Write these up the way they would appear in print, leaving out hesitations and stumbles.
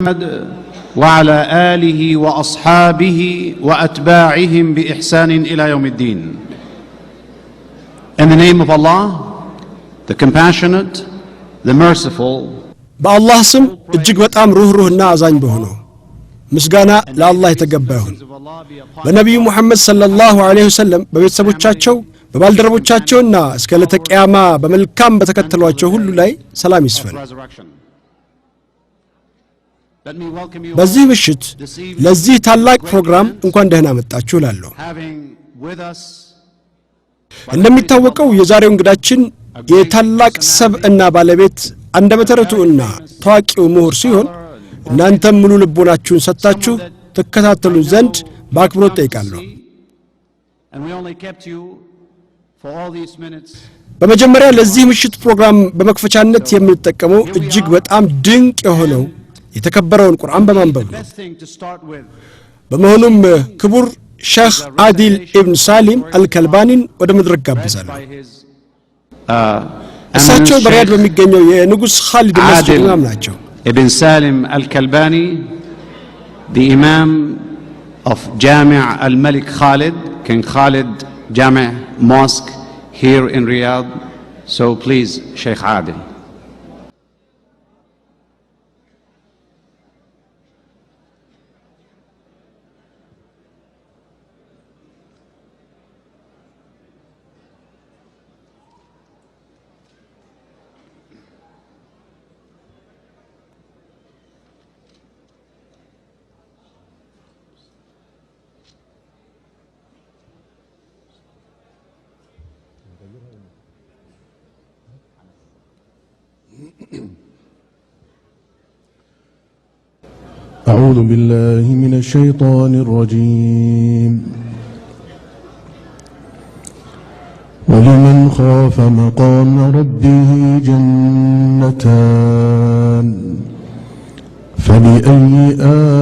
محمد وعلى آله وأصحابه وأتباعهم بإحسان إلى يوم الدين. In the name of Allah, the compassionate, the merciful. በአላህ ስም እጅግ በጣም ሩህሩህና አዛኝ በሆነው ምስጋና ለአላህ የተገባ ይሁን። በነቢዩ ሙሐመድ ሰለላሁ ዐለይሂ ወሰለም በቤተሰቦቻቸው በባልደረቦቻቸውና እስከ ዕለተ ቂያማ በመልካም በተከተሏቸው ሁሉ ላይ ሰላም ይስፈን። በዚህ ምሽት ለዚህ ታላቅ ፕሮግራም እንኳን ደህና መጣችሁ እላለሁ። እንደሚታወቀው የዛሬው እንግዳችን የታላቅ ሰብዕና ባለቤት አንደበተ ርቱዕና ታዋቂው ምሁር ሲሆን እናንተም ሙሉ ልቦናችሁን ሰጥታችሁ ተከታተሉን ዘንድ በአክብሮት ጠይቃለሁ። በመጀመሪያ ለዚህ ምሽት ፕሮግራም በመክፈቻነት የምንጠቀመው እጅግ በጣም ድንቅ የሆነው የተከበረውን ቁርአን በማንበብ ነው። በመሆኑም ክቡር ሼኽ አዲል ኢብን ሳሊም አልከልባኒን ወደ መድረክ ጋብዛለሁ። እሳቸው በሪያድ በሚገኘው የንጉሥ ኻሊድ መስጂድ ኢማም ናቸው። Ibn Salim al-Kalbani, the Imam of Jami' al-Malik Khalid, King Khalid Jami' Mosque here in Riyadh. So please, Sheikh Adil. أعوذ بالله من الشيطان الرجيم. ولمن خاف مقام ربه جنتان فبأي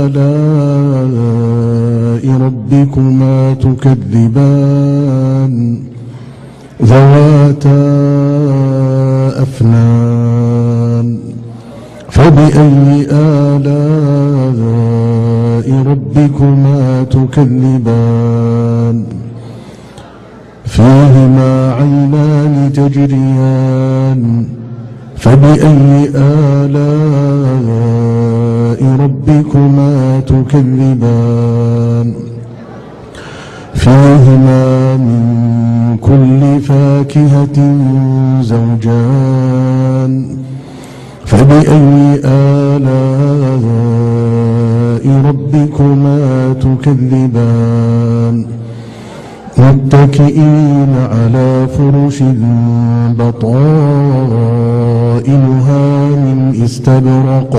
آلاء ربكما تكذبان ذواتا أفنان فبأي آلاء ربكما تكذبان فيهما عينان تجريان فبأي آلاء ربكما تكذبان فيهما من كل فاكهة زوجان فبأي آلاء ربكما تكذبان متكئين على فرش بطائنها من استبرق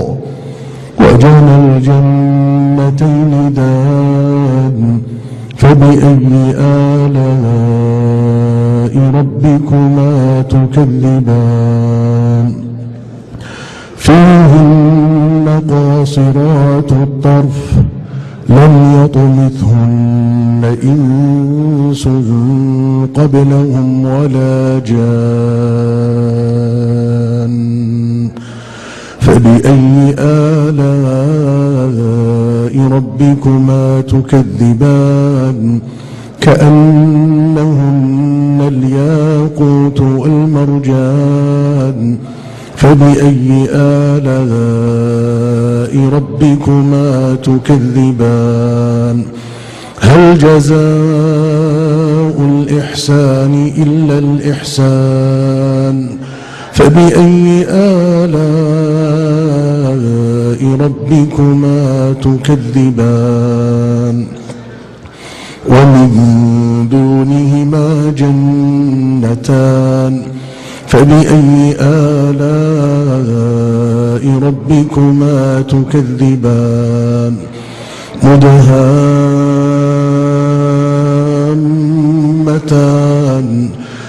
وجنى الجنتين دان فبأي آلاء ربكما تكذبان فيهن قاصرات الطرف لم يطمثهن إنس قبلهم ولا جان فبأي آلاء ربكما تكذبان كأنهن الياقوت والمرجان فبأي آلاء ربكما تكذبان هل جزاء الإحسان إلا الإحسان فبأي آلاء ربكما تكذبان ومن دونهما جنتان فبأي آلاء ربكما تكذبان مدهامتان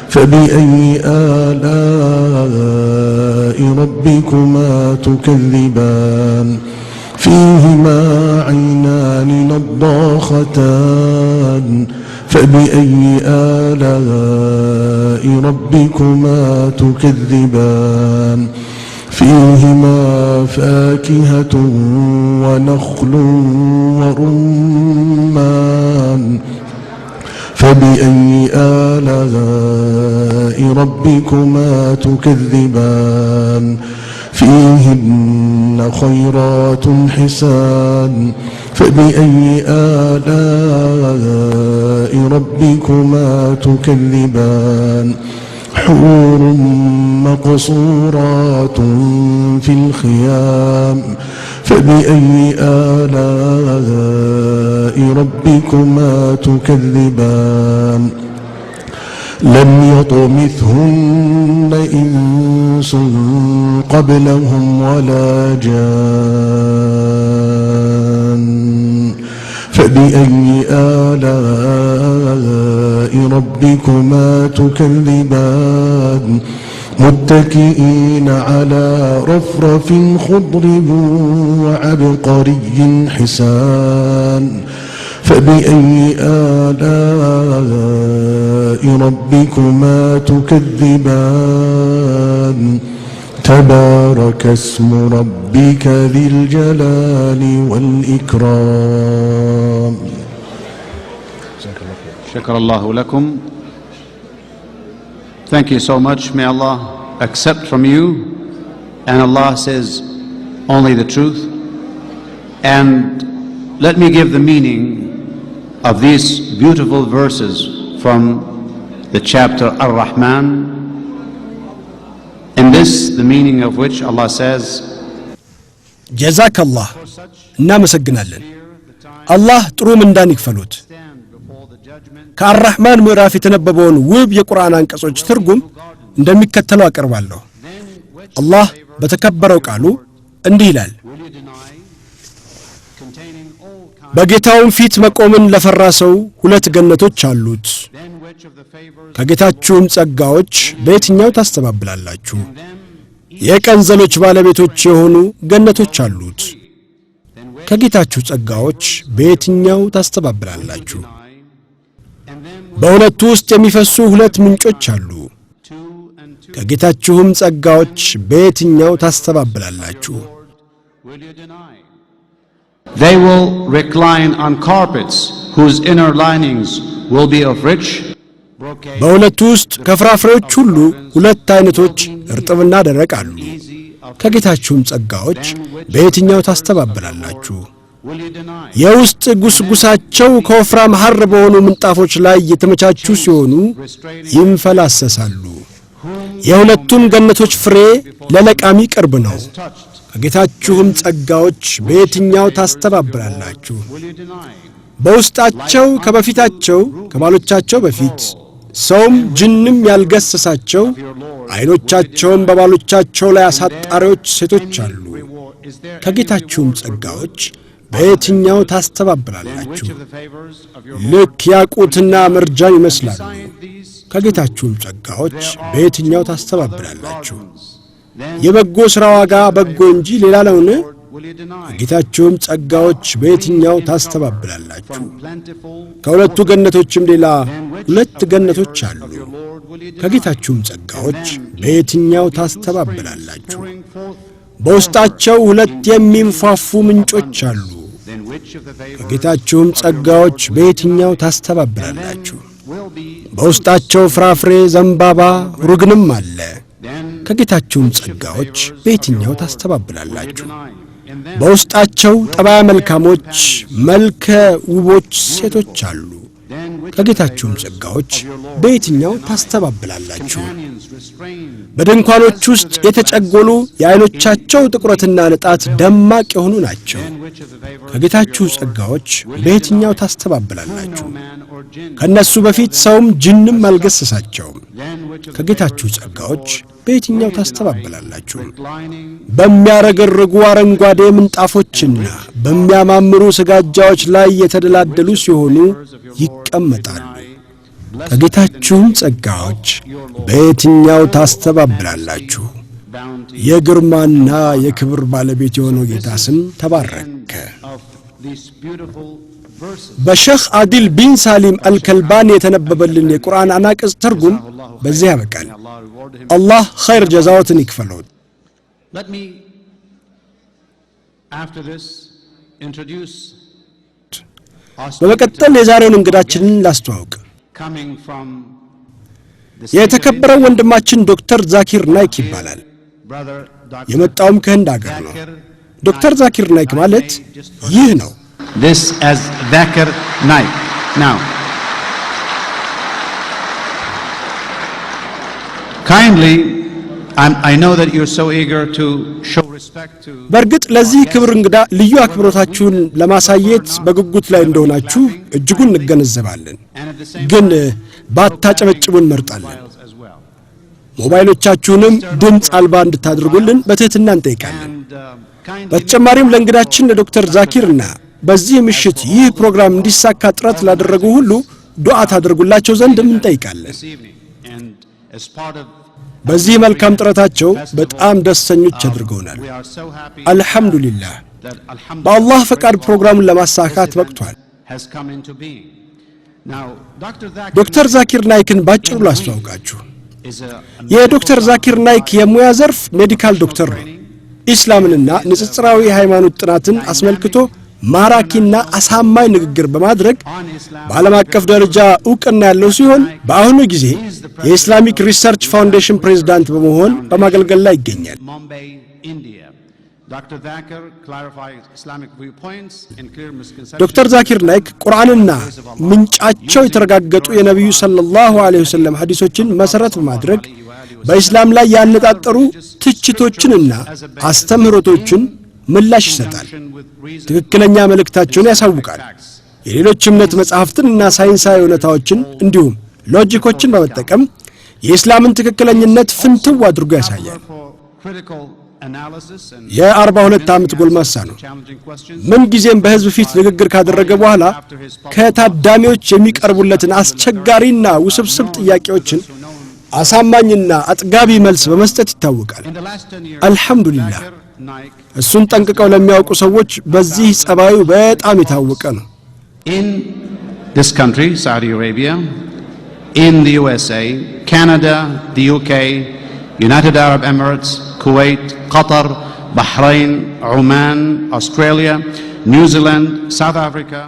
فبأي آلاء ربكما تكذبان فيهما عينان نضاختان فبأي آلاء ربكما تكذبان فيهما وفاكهة ونخل ورمان فبأي آلاء ربكما تكذبان فيهن خيرات حسان فبأي آلاء ربكما تكذبان حور مقصورات في الخيام فبأي آلاء ربكما تكذبان لم يطمثهن إنس قبلهم ولا جان فبأي آلاء ربكما تكذبان متكئين على رفرف خضر وعبقري حسان فبأي آلاء ربكما تكذبان تبارك اسم ربك ذي الجلال والإكرام. شكر الله لكم. Thank you so much. May Allah accept from you. And Allah says only the truth. And let me give the meaning of these beautiful verses from the chapter Ar-Rahman. In this, the meaning of which Allah says, ጀዛከላህ እናመሰግናለን። አላህ ጥሩ ምንዳን ይክፈሉት። ከአርራህማን ምዕራፍ የተነበበውን ውብ የቁርአን አንቀጾች ትርጉም እንደሚከተለው አቀርባለሁ። አላህ በተከበረው ቃሉ እንዲህ ይላል፣ በጌታውም ፊት መቆምን ለፈራ ሰው ሁለት ገነቶች አሉት። ከጌታችሁም ጸጋዎች በየትኛው ታስተባብላላችሁ? የቀንዘሎች ባለቤቶች የሆኑ ገነቶች አሉት። ከጌታችሁ ጸጋዎች በየትኛው ታስተባብላላችሁ? በሁለቱ ውስጥ የሚፈሱ ሁለት ምንጮች አሉ። ከጌታችሁም ጸጋዎች በየትኛው ታስተባብላላችሁ? They will recline on carpets whose inner linings will be of rich brocade. በሁለቱ ውስጥ ከፍራፍሬዎች ሁሉ ሁለት አይነቶች እርጥብና ደረቅ አሉ። ከጌታችሁም ጸጋዎች በየትኛው ታስተባብላላችሁ? የውስጥ ጉስጉሳቸው ከወፍራም ሐር በሆኑ ምንጣፎች ላይ የተመቻቹ ሲሆኑ ይንፈላሰሳሉ። የሁለቱም ገነቶች ፍሬ ለለቃሚ ቅርብ ነው። ከጌታችሁም ጸጋዎች በየትኛው ታስተባብላላችሁ? በውስጣቸው ከበፊታቸው ከባሎቻቸው በፊት ሰውም ጅንም ያልገሰሳቸው ዐይኖቻቸውም በባሎቻቸው ላይ አሳጣሪዎች ሴቶች አሉ። ከጌታችሁም ጸጋዎች በየትኛው ታስተባብላላችሁ? ልክ ያቁትና መርጃን ይመስላሉ። ከጌታችሁም ጸጋዎች በየትኛው ታስተባብላላችሁ? የበጎ ሥራ ዋጋ በጎ እንጂ ሌላ ነውን? ከጌታችሁም ጸጋዎች በየትኛው ታስተባብላላችሁ? ከሁለቱ ገነቶችም ሌላ ሁለት ገነቶች አሉ። ከጌታችሁም ጸጋዎች በየትኛው ታስተባብላላችሁ? በውስጣቸው ሁለት የሚንፏፉ ምንጮች አሉ። ከጌታችሁም ጸጋዎች በየትኛው ታስተባብላላችሁ? በውስጣቸው ፍራፍሬ፣ ዘንባባ፣ ሩግንም አለ። ከጌታችሁም ጸጋዎች በየትኛው ታስተባብላላችሁ? በውስጣቸው ጠባያ መልካሞች፣ መልከ ውቦች ሴቶች አሉ። ከጌታችሁም ጸጋዎች በየትኛው ታስተባብላላችሁ? በድንኳኖች ውስጥ የተጨጎሉ የዐይኖቻቸው ጥቁረትና ንጣት ደማቅ የሆኑ ናቸው። ከጌታችሁ ጸጋዎች በየትኛው ታስተባብላላችሁ? ከእነሱ በፊት ሰውም ጅንም አልገሰሳቸውም። ከጌታችሁ ጸጋዎች በየትኛው ታስተባብላላችሁ? በሚያረገርጉ አረንጓዴ ምንጣፎችና በሚያማምሩ ስጋጃዎች ላይ የተደላደሉ ሲሆኑ ይቀመጣሉ። ከጌታችሁም ጸጋዎች በየትኛው ታስተባብላላችሁ? የግርማና የክብር ባለቤት የሆነው ጌታ ስም ተባረከ። በሼኽ አዲል ቢን ሳሊም አልከልባኒ የተነበበልን የቁርአን አናቅጽ ትርጉም በዚህ ያበቃል። አላህ ኸይር ጀዛዎትን ይክፈሎት። Let me After this, introduce በመቀጠል የዛሬውን እንግዳችንን ላስተዋውቅ። coming from the የተከበረው ወንድማችን ዶክተር ዛኪር ናይክ ይባላል። brother Dr. የመጣውም ከህንድ አገር ነው። ዶክተር ዛኪር ናይክ ማለት ይህ ነው። This as Zakir Naik. Now, kindly, I know that you're so eager to show respect to. በእርግጥ ለዚህ ክብር እንግዳ ልዩ አክብሮታችሁን ለማሳየት በጉጉት ላይ እንደሆናችሁ እጅጉን እንገነዘባለን። And at the same ግን ባታጨበጭቡን እንመርጣለን። files as well. ሞባይሎቻችሁንም ድምፅ አልባ እንድታደርጉልን በትህትና እንጠይቃለን። And kindly በተጨማሪም ለእንግዳችን ለዶክተር ዛኪርና በዚህ ምሽት ይህ ፕሮግራም እንዲሳካ ጥረት ላደረጉ ሁሉ ዱዓ ታደርጉላቸው ዘንድ እንጠይቃለን። this evening, and as part of በዚህ መልካም ጥረታቸው በጣም ደስተኞች አድርገውናል። we are so happy አልሐምዱሊላህ that Alhamdulillah በአላህ ፈቃድ ፕሮግራሙን ለማሳካት በቅቷል። has come into being. Now, Dr. Zakir ዶክተር ዛኪር ናይክን ባጭሩ ላስተዋውቃችሁ። is a የዶክተር ዛኪር ናይክ የሙያ ዘርፍ ሜዲካል ዶክተር ነው። ኢስላምንና ንጽጽራዊ ሃይማኖት ጥናትን አስመልክቶ ማራኪና አሳማኝ ንግግር በማድረግ on Islam በዓለም አቀፍ ደረጃ ዕውቅና ያለው ሲሆን በአሁኑ ጊዜ የኢስላሚክ ሪሰርች ፋውንዴሽን ፕሬዝዳንት በመሆን በማገልገል ላይ ይገኛል። Mumbai, India. Dr. Zakir clarifies Islamic viewpoints and clear misconceptions. ዶክተር ዛኪር ናይክ ቁርአንና ምንጫቸው የተረጋገጡ የነቢዩ ሰለላሁ ዐለይሂ ወሰለም ሐዲሶችን መሠረት በማድረግ በኢስላም ላይ ያነጣጠሩ ትችቶችንና አስተምህሮቶችን ምላሽ ይሰጣል። ትክክለኛ መልእክታቸውን ያሳውቃል። የሌሎች እምነት መጻሕፍትንና ሳይንሳዊ እውነታዎችን እንዲሁም ሎጂኮችን በመጠቀም የኢስላምን ትክክለኝነት ፍንትው አድርጎ ያሳያል። Critical analysis and የ42 ዓመት ጎልማሳ ነው። challenging questions. ምን ጊዜም በሕዝብ ፊት ንግግር ካደረገ በኋላ ከታዳሚዎች የሚቀርቡለትን አስቸጋሪና ውስብስብ ጥያቄዎችን አሳማኝና አጥጋቢ መልስ በመስጠት ይታወቃል። In the last 10 years, አልሐምዱሊላህ Zakir Naik እሱን ጠንቅቀው ለሚያውቁ ሰዎች በዚህ ጸባዩ በጣም የታወቀ ነው። in this country, Saudi Arabia, in the USA, Canada, the UK, United Arab Emirates, Kuwait, Qatar, Bahrain, Oman, Australia, New Zealand, South Africa.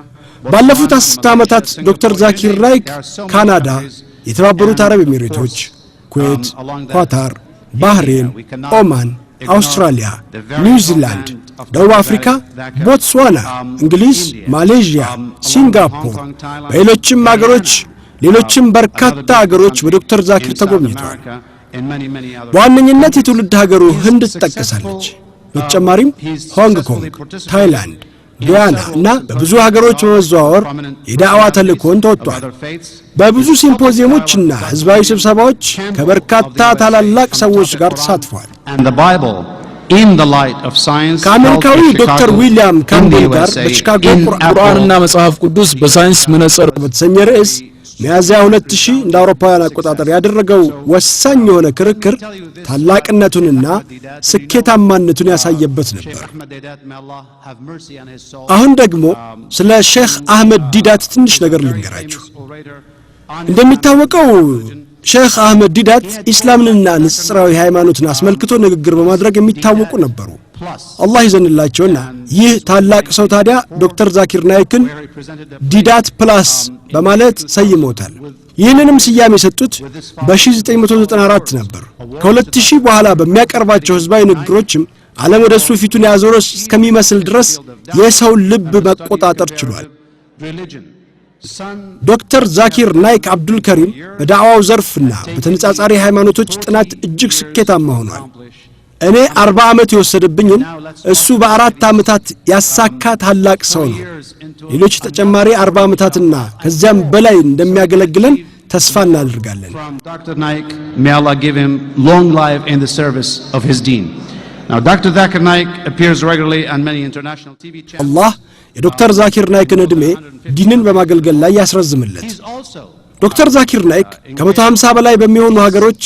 ባለፉት 10 ዓመታት ዶክተር ዛኪር ናይክ ካናዳ፣ የተባበሩት አረብ ኤሚሬቶች፣ ኩዌት፣ ኳታር፣ ባህሬን፣ ኦማን፣ አውስትራሊያ፣ ኒውዚላንድ፣ ደቡብ አፍሪካ፣ ቦትስዋና፣ እንግሊዝ፣ ማሌዥያ፣ ሲንጋፖር፣ በሌሎችም አገሮች ሌሎችም በርካታ አገሮች በዶክተር ዛኪር ተጎብኝተዋል። በዋነኝነት የትውልድ ሀገሩ ህንድ ትጠቀሳለች። በተጨማሪም ሆንግ ኮንግ፣ ታይላንድ፣ ጊያና እና በብዙ ሀገሮች በመዘዋወር የዳዕዋ ተልእኮን ተወጥቷል። በብዙ ሲምፖዚየሞችና ህዝባዊ ስብሰባዎች ከበርካታ ታላላቅ ሰዎች ጋር ተሳትፏል። And the Bible in the light of science. ከአሜሪካዊ ዶክተር ዊሊያም ካምቤል ጋር በቺካጎ ቁርአንና መጽሐፍ ቅዱስ በሳይንስ መነጽር በተሰኘ ርዕስ ሚያዝያ 2000 እንደ አውሮፓውያን አቆጣጠር ያደረገው ወሳኝ የሆነ ክርክር ታላቅነቱንና ስኬታማነቱን ያሳየበት ነበር። አሁን ደግሞ ስለ ሼኽ አህመድ ዲዳት ትንሽ ነገር ልንገራችሁ። እንደሚታወቀው ሼኽ አህመድ ዲዳት ኢስላምንና ንጽጽራዊ ሃይማኖትን አስመልክቶ ንግግር በማድረግ የሚታወቁ ነበሩ። አላህ ይዘንላቸውና ይህ ታላቅ ሰው ታዲያ ዶክተር ዛኪር ናይክን ዲዳት ፕላስ በማለት ሰይመውታል። ይህንንም ስያሜ የሰጡት በ1994 ነበር። ከ2000 በኋላ በሚያቀርባቸው ህዝባዊ ንግግሮችም ዓለም ወደ እሱ ፊቱን ያዞረች እስከሚመስል ድረስ የሰው ልብ መቆጣጠር ችሏል። ዶክተር ዛኪር ናይክ አብዱል ከሪም በዳዕዋው ዘርፍና በተነጻጻሪ ሃይማኖቶች ጥናት እጅግ ስኬታማ ሆኗል። እኔ 40 ዓመት የወሰደብኝን እሱ በ4 ዓመታት ያሳካ ታላቅ ሰው ነው። ሌሎች ተጨማሪ 40 ዓመታትና ከዚያም በላይ እንደሚያገለግለን ተስፋ እናደርጋለን። Dr. Naik, may Allah give him long life in the service of his deen. Now, Dr. Zakir Naik appears regularly on many international TV channels. አላህ የዶክተር ዛኪር ናይክን ዕድሜ ዲንን በማገልገል ላይ ያስረዝምለት። He's also ዶክተር ዛኪር ናይክ ከ150 በላይ በሚሆኑ ሀገሮች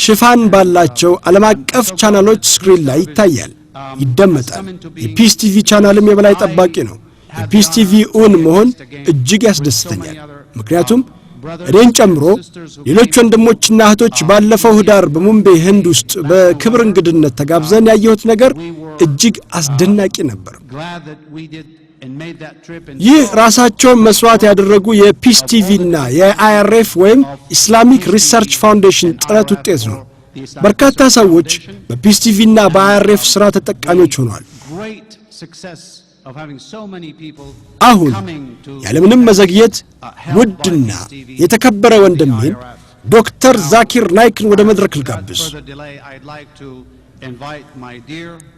ሽፋን ባላቸው ዓለም አቀፍ ቻናሎች ስክሪን ላይ ይታያል፣ ይደመጣል። የፒስ ቲቪ ቻናልም የበላይ ጠባቂ ነው። የፒስ ቲቪ እውን መሆን እጅግ ያስደስተኛል። ምክንያቱም እኔን ጨምሮ ሌሎች ወንድሞችና እህቶች ባለፈው ህዳር በሙምቤ ህንድ ውስጥ በክብር እንግድነት ተጋብዘን ያየሁት ነገር እጅግ አስደናቂ ነበር። glad that we did and made that trip and ይህ ራሳቸውን መስዋዕት ያደረጉ የፒስ ቲቪ እና የአይአርኤፍ ወይም ኢስላሚክ ሪሰርች ፋውንዴሽን ጥረት ውጤት ነው። በርካታ ሰዎች በፒስ ቲቪ እና በአይአርኤፍ ሥራ ተጠቃሚዎች ሆነዋል። great success of having so many people አሁን ያለምንም መዘግየት ውድና የተከበረ ወንድሜን ዶክተር ዛኪር ናይክን ወደ መድረክ ልጋብዝ።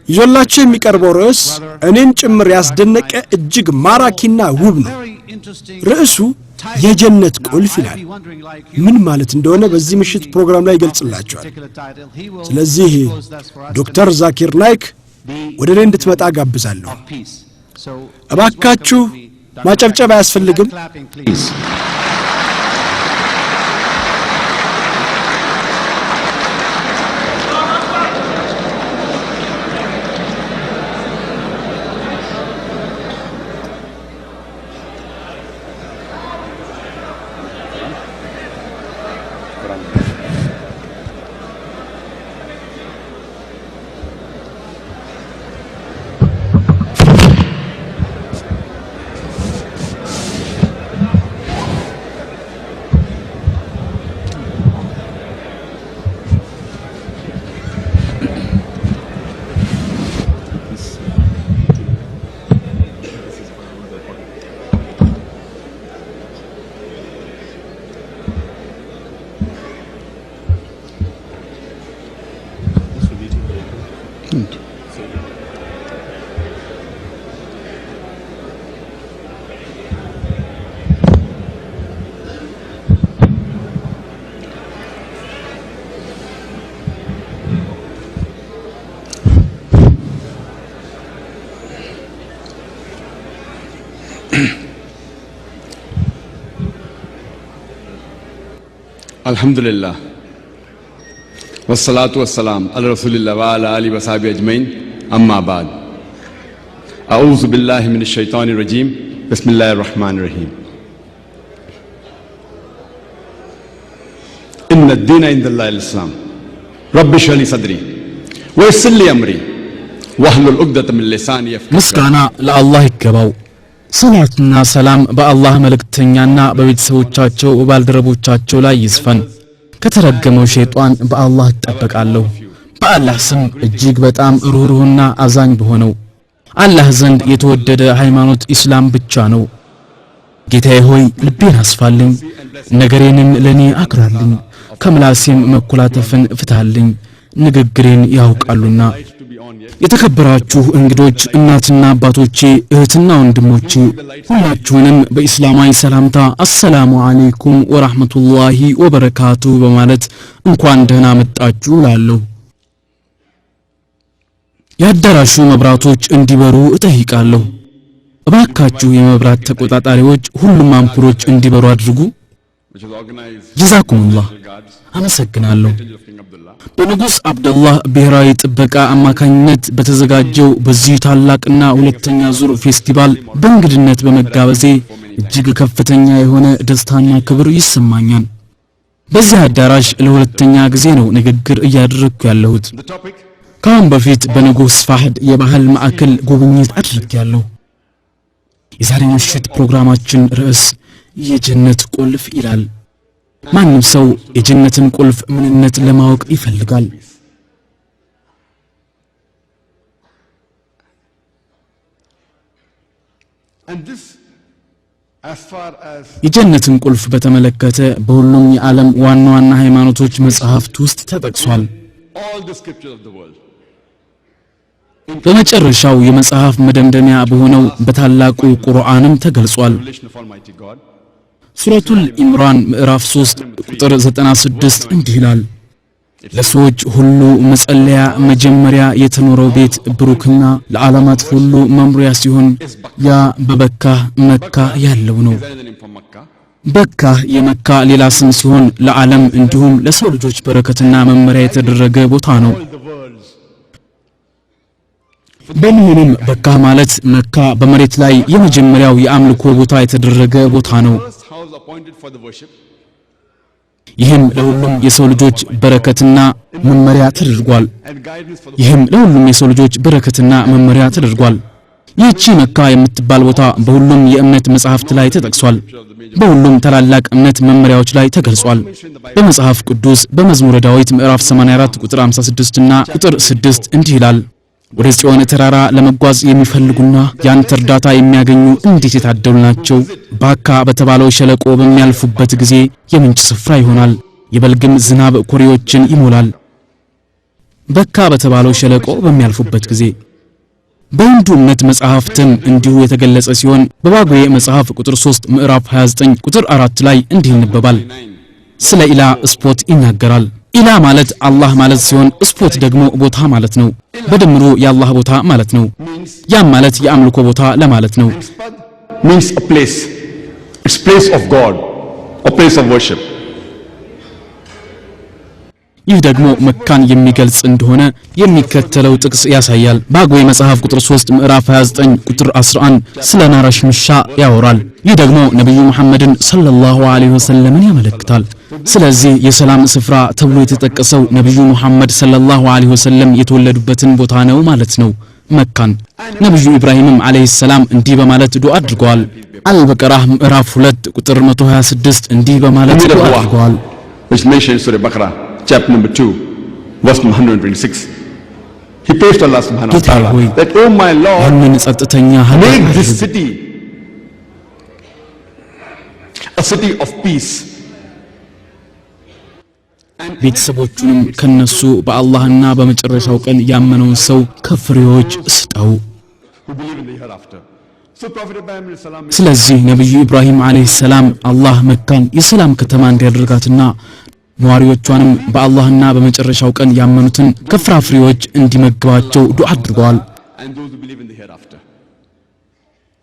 ይዞላችሁ የሚቀርበው ርዕስ እኔን ጭምር ያስደነቀ እጅግ ማራኪና ውብ ነው። ርዕሱ የጀነት ቁልፍ ይላል። ምን ማለት እንደሆነ በዚህ ምሽት ፕሮግራም ላይ ይገልጽላችኋል። ስለዚህ ዶክተር ዛኪር ናይክ ወደ እኔ እንድትመጣ ጋብዛለሁ። እባካችሁ ማጨብጨብ አያስፈልግም። Alhamdulillah wassalatu wassalam ala rasulillah wa ala alihi wa sahbihi ajmain amma ba'd a'udhu billahi minash shaitanir rajim bismillahir rahmanir rahim inna ad-dina inda Allahi al-islam rabbi shrah li sadri wa yassir li amri wahlul 'uqdatam min lisani yafqahu ምስጋና ለአላህ ይገባው። ሰላትና ሰላም በአላህ መልእክተኛና በቤተሰቦቻቸው ባልደረቦቻቸው ላይ ይስፈን። ከተረገመው ሸይጣን በአላህ ተጠበቃለሁ። በአላህ ስም እጅግ በጣም ሩህሩህና አዛኝ በሆነው አላህ ዘንድ የተወደደ ሃይማኖት ኢስላም ብቻ ነው። ጌታዬ ሆይ ልቤን አስፋልኝ፣ ነገሬንም ለኔ አክራልኝ፣ ከምላሴም መኩላተፍን ፍታልኝ፣ ንግግሬን ያውቃሉና። የተከበራችሁ እንግዶች፣ እናትና አባቶቼ፣ እህትና ወንድሞቼ ሁላችሁንም በእስላማዊ ሰላምታ አሰላሙ አለይኩም ወራህመቱላሂ ወበረካቱ በማለት እንኳን ደህና መጣችሁ እላለሁ። የአዳራሹ መብራቶች እንዲበሩ እጠይቃለሁ። እባካችሁ የመብራት ተቆጣጣሪዎች ሁሉም አምፖሎች እንዲበሩ አድርጉ። ጀዛኩሙላህ። አመሰግናለሁ። በንጉስ አብደላህ ብሔራዊ ጥበቃ አማካኝነት በተዘጋጀው በዚህ ታላቅና ሁለተኛ ዙር ፌስቲቫል በእንግድነት በመጋበዜ እጅግ ከፍተኛ የሆነ ደስታና ክብር ይሰማኛል። በዚህ አዳራሽ ለሁለተኛ ጊዜ ነው ንግግር እያደረግኩ ያለሁት። ከአሁን በፊት በንጉስ ፋህድ የባህል ማዕከል ጉብኝት አድርጌያለሁ። የዛሬ ምሽት ፕሮግራማችን ርዕስ የጀነት ቁልፍ ይላል። ማንም ሰው የጀነትን ቁልፍ ምንነት ለማወቅ ይፈልጋል። የጀነትን ቁልፍ በተመለከተ በሁሉም የዓለም ዋና ዋና ሃይማኖቶች መጽሐፍት ውስጥ ተጠቅሷል። በመጨረሻው የመጽሐፍ መደምደሚያ በሆነው በታላቁ ቁርአንም ተገልጿል። ሱረቱል ኢምራን ምዕራፍ 3 ቁጥር 96 እንዲህ ይላል፣ ለሰዎች ሁሉ መጸለያ መጀመሪያ የተኖረው ቤት ብሩክና ለዓለማት ሁሉ መምሪያ ሲሆን ያ በበካ መካ ያለው ነው። በካ የመካ ሌላ ስም ሲሆን ለዓለም እንዲሁም ለሰው ልጆች በረከትና መመሪያ የተደረገ ቦታ ነው። በመሆኑም በካ ማለት መካ በመሬት ላይ የመጀመሪያው የአምልኮ ቦታ የተደረገ ቦታ ነው። ይህም ለሁሉም የሰው ልጆች በረከትና መመሪያ ተደርጓል። ይህቺ መካ የምትባል ቦታ በሁሉም የእምነት መጻሕፍት ላይ ተጠቅሷል። በሁሉም ታላላቅ እምነት መመሪያዎች ላይ ተገልጿል። በመጽሐፍ ቅዱስ በመዝሙረ ዳዊት ምዕራፍ 84 ቁጥር 56 እና ቁጥር 6 እንዲህ ይላል፣ ወደ ጽዮን ተራራ ለመጓዝ የሚፈልጉና ያንተ እርዳታ የሚያገኙ እንዴት የታደሉ ናቸው። ባካ በተባለው ሸለቆ በሚያልፉበት ጊዜ የምንጭ ስፍራ ይሆናል፣ የበልግም ዝናብ ኩሬዎችን ይሞላል። በካ በተባለው ሸለቆ በሚያልፉበት ጊዜ በሂንዱ እምነት መጽሐፍትም እንዲሁ የተገለጸ ሲሆን በባጉዌ መጽሐፍ ቁጥር 3 ምዕራፍ 29 ቁጥር 4 ላይ እንዲህ ይነበባል። ስለ ኢላ ስፖት ይናገራል። ኢላ ማለት አላህ ማለት ሲሆን ስፖት ደግሞ ቦታ ማለት ነው። በድምሩ የአላህ ቦታ ማለት ነው። ያም ማለት የአምልኮ ቦታ ለማለት ነው። means a place. It's place of God, a place of worship. ይህ ደግሞ መካን የሚገልጽ እንደሆነ የሚከተለው ጥቅስ ያሳያል። ባጉዌ መጽሐፍ ቁጥር 3 ምዕራፍ 29 ቁጥር 11 ስለ ናረሽ ምሻ ያወራል። ይህ ደግሞ ነብዩ መሐመድን ሰለላሁ ዐለይሂ ወሰለምን ያመለክታል። ስለዚህ የሰላም ስፍራ ተብሎ የተጠቀሰው ነብዩ መሐመድ ሰለላሁ ዐለይሂ ወሰለም የተወለዱበትን ቦታ ነው ማለት ነው መካን። ነብዩ ኢብራሂምም ዐለይሂ ሰላም እንዲህ በማለት ዱዓ አድርገዋል። አልበቀራ ምዕራፍ 2 ቁጥር 126 እንዲህ በማለት ዱዓ አድርገዋል። Which mentions Surah Baqarah chapter number 2 verse 126. He prays to Allah subhanahu wa ta'ala that, oh my Lord, make this city a city of peace. ቤተሰቦቹንም ከነሱ በአላህና በመጨረሻው ቀን ያመነውን ሰው ከፍሬዎች ስጠው። ስለዚህ ነብዩ ኢብራሂም አለይሂ ሰላም አላህ መካን የሰላም ከተማ እንዲያደርጋትና ነዋሪዎቿንም በአላህና በመጨረሻው ቀን ያመኑትን ከፍራፍሬዎች እንዲመግባቸው ዱዓ አድርገዋል።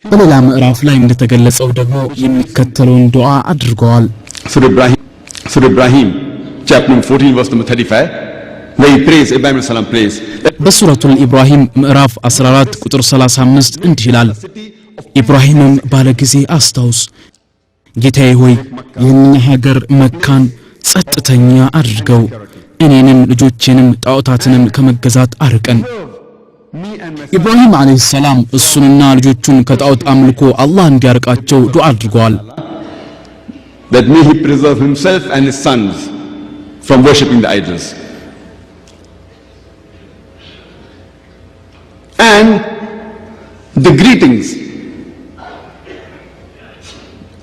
በሌላ ምዕራፍ ላይ እንደተገለጸው ደግሞ የሚከተለውን ዱዓ አድርገዋል። ሱራ ኢብራሂም chapter 14 verse number 35 where he prays, Ibrahim salam prays. በሱረቱል ኢብራሂም ምዕራፍ 14 ቁጥር 35 እንዲህ ይላል፣ ኢብራሂምም ባለ ጊዜ አስታውስ፣ ጌታዬ ሆይ ይህን ሀገር መካን ጸጥተኛ አድርገው፣ እኔንም ልጆቼንም ጣዖታትንም ከመገዛት አርቀን። ኢብራሂም አለይሂ ሰላም እሱንና ልጆቹን ከጣዖት አምልኮ አላህ እንዲያርቃቸው ዱዓ አድርገዋል። That may he preserve himself and his sons from worshipping the idols. And the greetings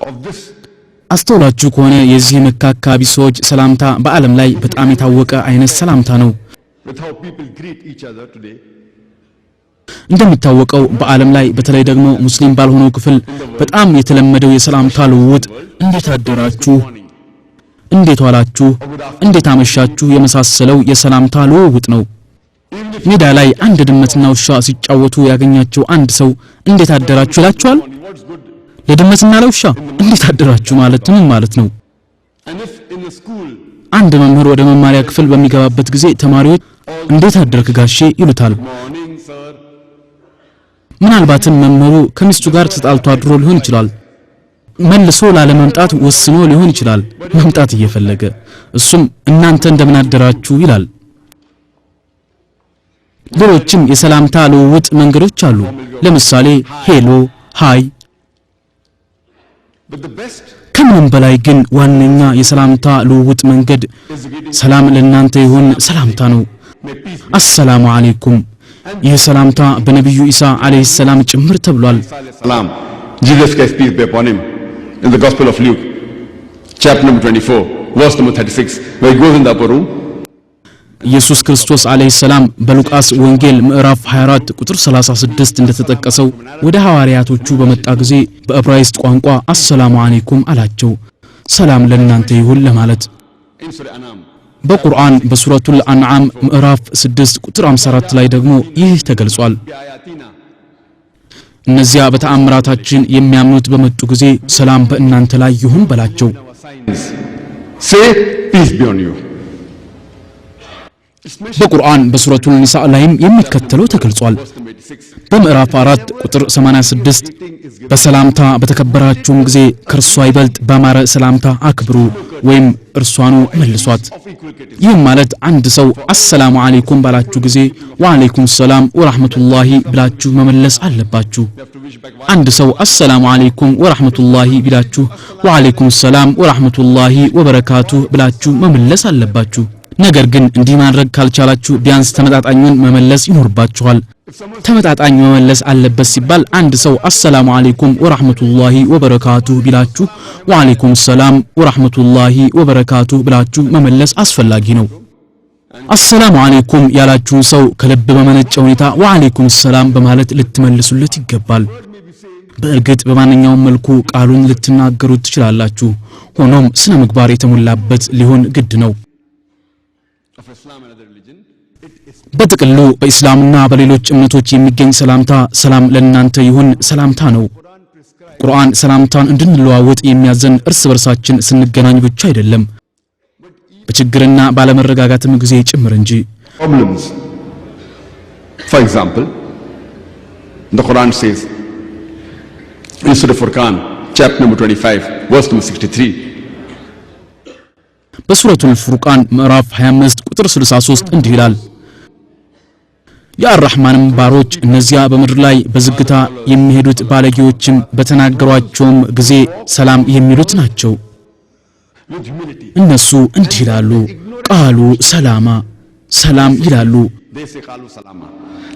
of this. አስተውላችሁ ከሆነ የዚህ መካ አካባቢ ሰዎች ሰላምታ በዓለም ላይ በጣም የታወቀ አይነት ሰላምታ ነው። With how people greet each other today. እንደሚታወቀው በዓለም ላይ በተለይ ደግሞ ሙስሊም ባልሆነው ክፍል በጣም የተለመደው የሰላምታ ልውውጥ እንዴት አደራችሁ፣ እንዴት ዋላችሁ፣ እንዴት አመሻችሁ የመሳሰለው የሰላምታ ልውውጥ ነው። ሜዳ ላይ አንድ ድመትና ውሻ ሲጫወቱ ያገኛቸው አንድ ሰው እንዴት አደራችሁ ይላቸዋል። ለድመትና ለውሻ እንዴት አደራችሁ ማለት ምን ማለት ነው? አንድ መምህር ወደ መማሪያ ክፍል በሚገባበት ጊዜ ተማሪዎች እንዴት አደርክ ጋሼ ይሉታል። ምናልባትም መምህሩ ከሚስቱ ጋር ተጣልቶ አድሮ ሊሆን ይችላል። መልሶ ላለመምጣት ወስኖ ሊሆን ይችላል መምጣት እየፈለገ። እሱም እናንተ እንደምን አደራችሁ ይላል። ሌሎችም የሰላምታ ልውውጥ መንገዶች አሉ። ለምሳሌ ሄሎ፣ ሃይ። ከምንም በላይ ግን ዋነኛ የሰላምታ ልውውጥ መንገድ ሰላም ለእናንተ ይሁን ሰላምታ ነው። አሰላሙ አለይኩም። ይህ ሰላምታ በነብዩ ኢሳ አለይሂ ሰላም ጭምር ተብሏል። Salam. Jesus Christ peace be upon him in the Gospel of Luke chapter number 24 verse number 36 where he goes in the upper room. ኢየሱስ ክርስቶስ አለይሂ ሰላም በሉቃስ ወንጌል ምዕራፍ 24 ቁጥር 36 እንደተጠቀሰው ወደ ሐዋርያቶቹ በመጣ ጊዜ በዕብራይስጥ ቋንቋ አሰላሙ አለይኩም አላቸው፣ ሰላም ለእናንተ ይሁን ለማለት። በቁርአን በሱረቱል አንዓም ምዕራፍ 6 ቁጥር 54 ላይ ደግሞ ይህ ተገልጿል። እነዚያ በተአምራታችን የሚያምኑት በመጡ ጊዜ ሰላም በእናንተ ላይ ይሁን በላቸው። Say peace be on you. በቁርአን በሱረቱል ኒሳ ላይም የሚከተለው ተገልጿል። በምዕራፍ 4 ቁጥር 86 በሰላምታ በተከበራችሁም ጊዜ ከርሷ ይበልጥ በማረ ሰላምታ አክብሩ ወይም እርሷኑ መልሷት። ይህም ማለት አንድ ሰው አሰላሙ አለይኩም ባላችሁ ጊዜ ወአለይኩም ሰላም ወራህመቱላሂ ብላችሁ መመለስ አለባችሁ። አንድ ሰው አሰላሙ አለይኩም ወራህመቱላሂ ቢላችሁ ወአለይኩም ሰላም ወራህመቱላሂ ወበረካቱ ብላችሁ መመለስ አለባችሁ። ነገር ግን እንዲህ ማድረግ ካልቻላችሁ ቢያንስ ተመጣጣኙን መመለስ ይኖርባችኋል። ተመጣጣኝ መመለስ አለበት ሲባል አንድ ሰው አሰላሙ አለይኩም ወራህመቱላሂ ወበረካቱ ቢላችሁ ወአለይኩም ሰላም ወራህመቱላሂ ወበረካቱ ብላችሁ መመለስ አስፈላጊ ነው። አሰላሙ አለይኩም ያላችሁ ሰው ከልብ በመነጨ ሁኔታ ወአለይኩም ሰላም በማለት ልትመልሱለት ይገባል። በእርግጥ በማንኛውም መልኩ ቃሉን ልትናገሩት ትችላላችሁ። ሆኖም ስነ ምግባር የተሞላበት ሊሆን ግድ ነው። በጥቅሉ በእስላምና በሌሎች እምነቶች የሚገኝ ሰላምታ ሰላም ለእናንተ ይሁን ሰላምታ ነው። ቁርአን ሰላምታን እንድንለዋወጥ የሚያዘን እርስ በርሳችን ስንገናኝ ብቻ አይደለም፣ በችግርና ባለመረጋጋትም ጊዜ ጭምር እንጂ። For example, the Quran says in Surah Furqan, chapter number 25, verse number 63. በሱረቱል ፉርቃን ምዕራፍ 25 ቁጥር 63 እንዲህ ይላል፣ የአርራህማንም ባሮች እነዚያ በምድር ላይ በዝግታ የሚሄዱት ባለጌዎችም በተናገሯቸውም ጊዜ ሰላም የሚሉት ናቸው። እነሱ እንዲህ ይላሉ፣ ቃሉ ሰላማ፣ ሰላም ይላሉ።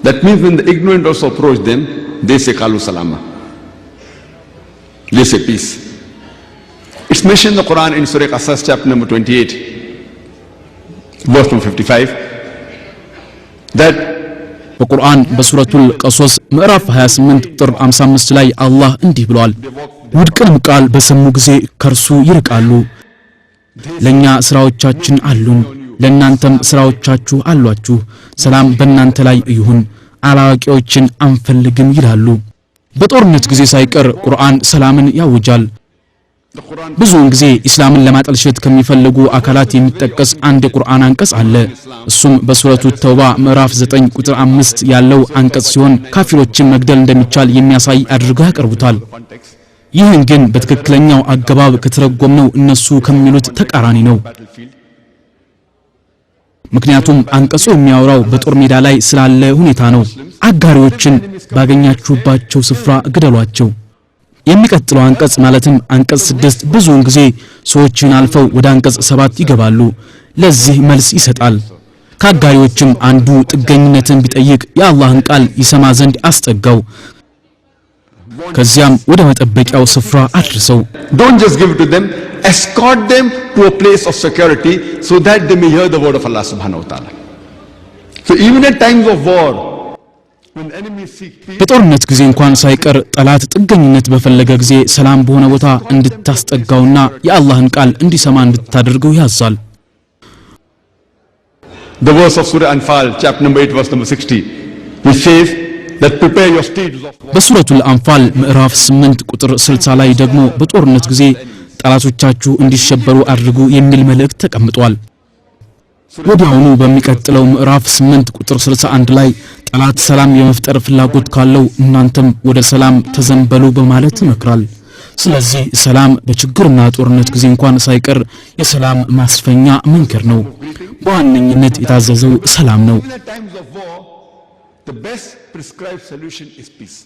That means when the ignorant also approach them, they say qalu salama. They say peace. It's mentioned in the Quran in Surah Qasas chapter number 28, verse number 55, that በቁርአን በሱረቱል ቀሶስ ምዕራፍ 28 ቁጥር 55 ላይ አላህ እንዲህ ብሏል፣ ውድቅንም ቃል በሰሙ ጊዜ ከርሱ ይርቃሉ። ለኛ ስራዎቻችን አሉን፣ ለእናንተም ስራዎቻችሁ አሏችሁ፣ ሰላም በእናንተ ላይ ይሁን፣ አላዋቂዎችን አንፈልግም ይላሉ። በጦርነት ጊዜ ሳይቀር ቁርአን ሰላምን ያውጃል። ብዙውን ጊዜ ኢስላምን ለማጠልሸት ከሚፈልጉ አካላት የሚጠቀስ አንድ የቁርአን አንቀጽ አለ። እሱም በሱረቱ ተውባ ምዕራፍ 9 ቁጥር 5 ያለው አንቀጽ ሲሆን ካፊሮችን መግደል እንደሚቻል የሚያሳይ አድርገው ያቀርቡታል። ይህን ግን በትክክለኛው አገባብ ከተረጎምነው እነሱ ከሚሉት ተቃራኒ ነው። ምክንያቱም አንቀጹ የሚያወራው በጦር ሜዳ ላይ ስላለ ሁኔታ ነው። አጋሪዎችን ባገኛችሁባቸው ስፍራ ግደሏቸው። የሚቀጥለው አንቀጽ ማለትም አንቀጽ 6 ብዙውን ጊዜ ሰዎችን አልፈው ወደ አንቀጽ 7 ይገባሉ። ለዚህ መልስ ይሰጣል። ከአጋሪዎችም አንዱ ጥገኝነትን ቢጠይቅ የአላህን ቃል ይሰማ ዘንድ አስጠጋው፣ ከዚያም ወደ መጠበቂያው ስፍራ አድርሰው። don't just give it to them, escort them to a place of security so that they may hear the word of Allah subhanahu wa ta'ala. So even at times of war, when enemies seek peace, በጦርነት ጊዜ እንኳን ሳይቀር ጠላት ጥገኝነት በፈለገ ጊዜ ሰላም በሆነ ቦታ እንድታስጠጋውና የአላህን ቃል እንዲሰማ እንድታደርገው ያዛል። the verse of Surah Anfal chapter number 8 verse number 60, which says that prepare your steeds of war. በሱረቱል አንፋል ምዕራፍ 8 ቁጥር 60 ላይ ደግሞ በጦርነት ጊዜ ጠላቶቻችሁ እንዲሸበሩ አድርጉ የሚል መልእክት ተቀምጧል። ወዲያውኑ በሚቀጥለው ምዕራፍ 8 ቁጥር 61 ላይ ጠላት ሰላም የመፍጠር ፍላጎት ካለው እናንተም ወደ ሰላም ተዘንበሉ በማለት ይመክራል። ስለዚህ ሰላም በችግርና ጦርነት ጊዜ እንኳን ሳይቀር የሰላም ማስፈኛ መንገድ ነው። በዋነኝነት የታዘዘው ሰላም ነው። Even at times of war, the best prescribed solution is peace.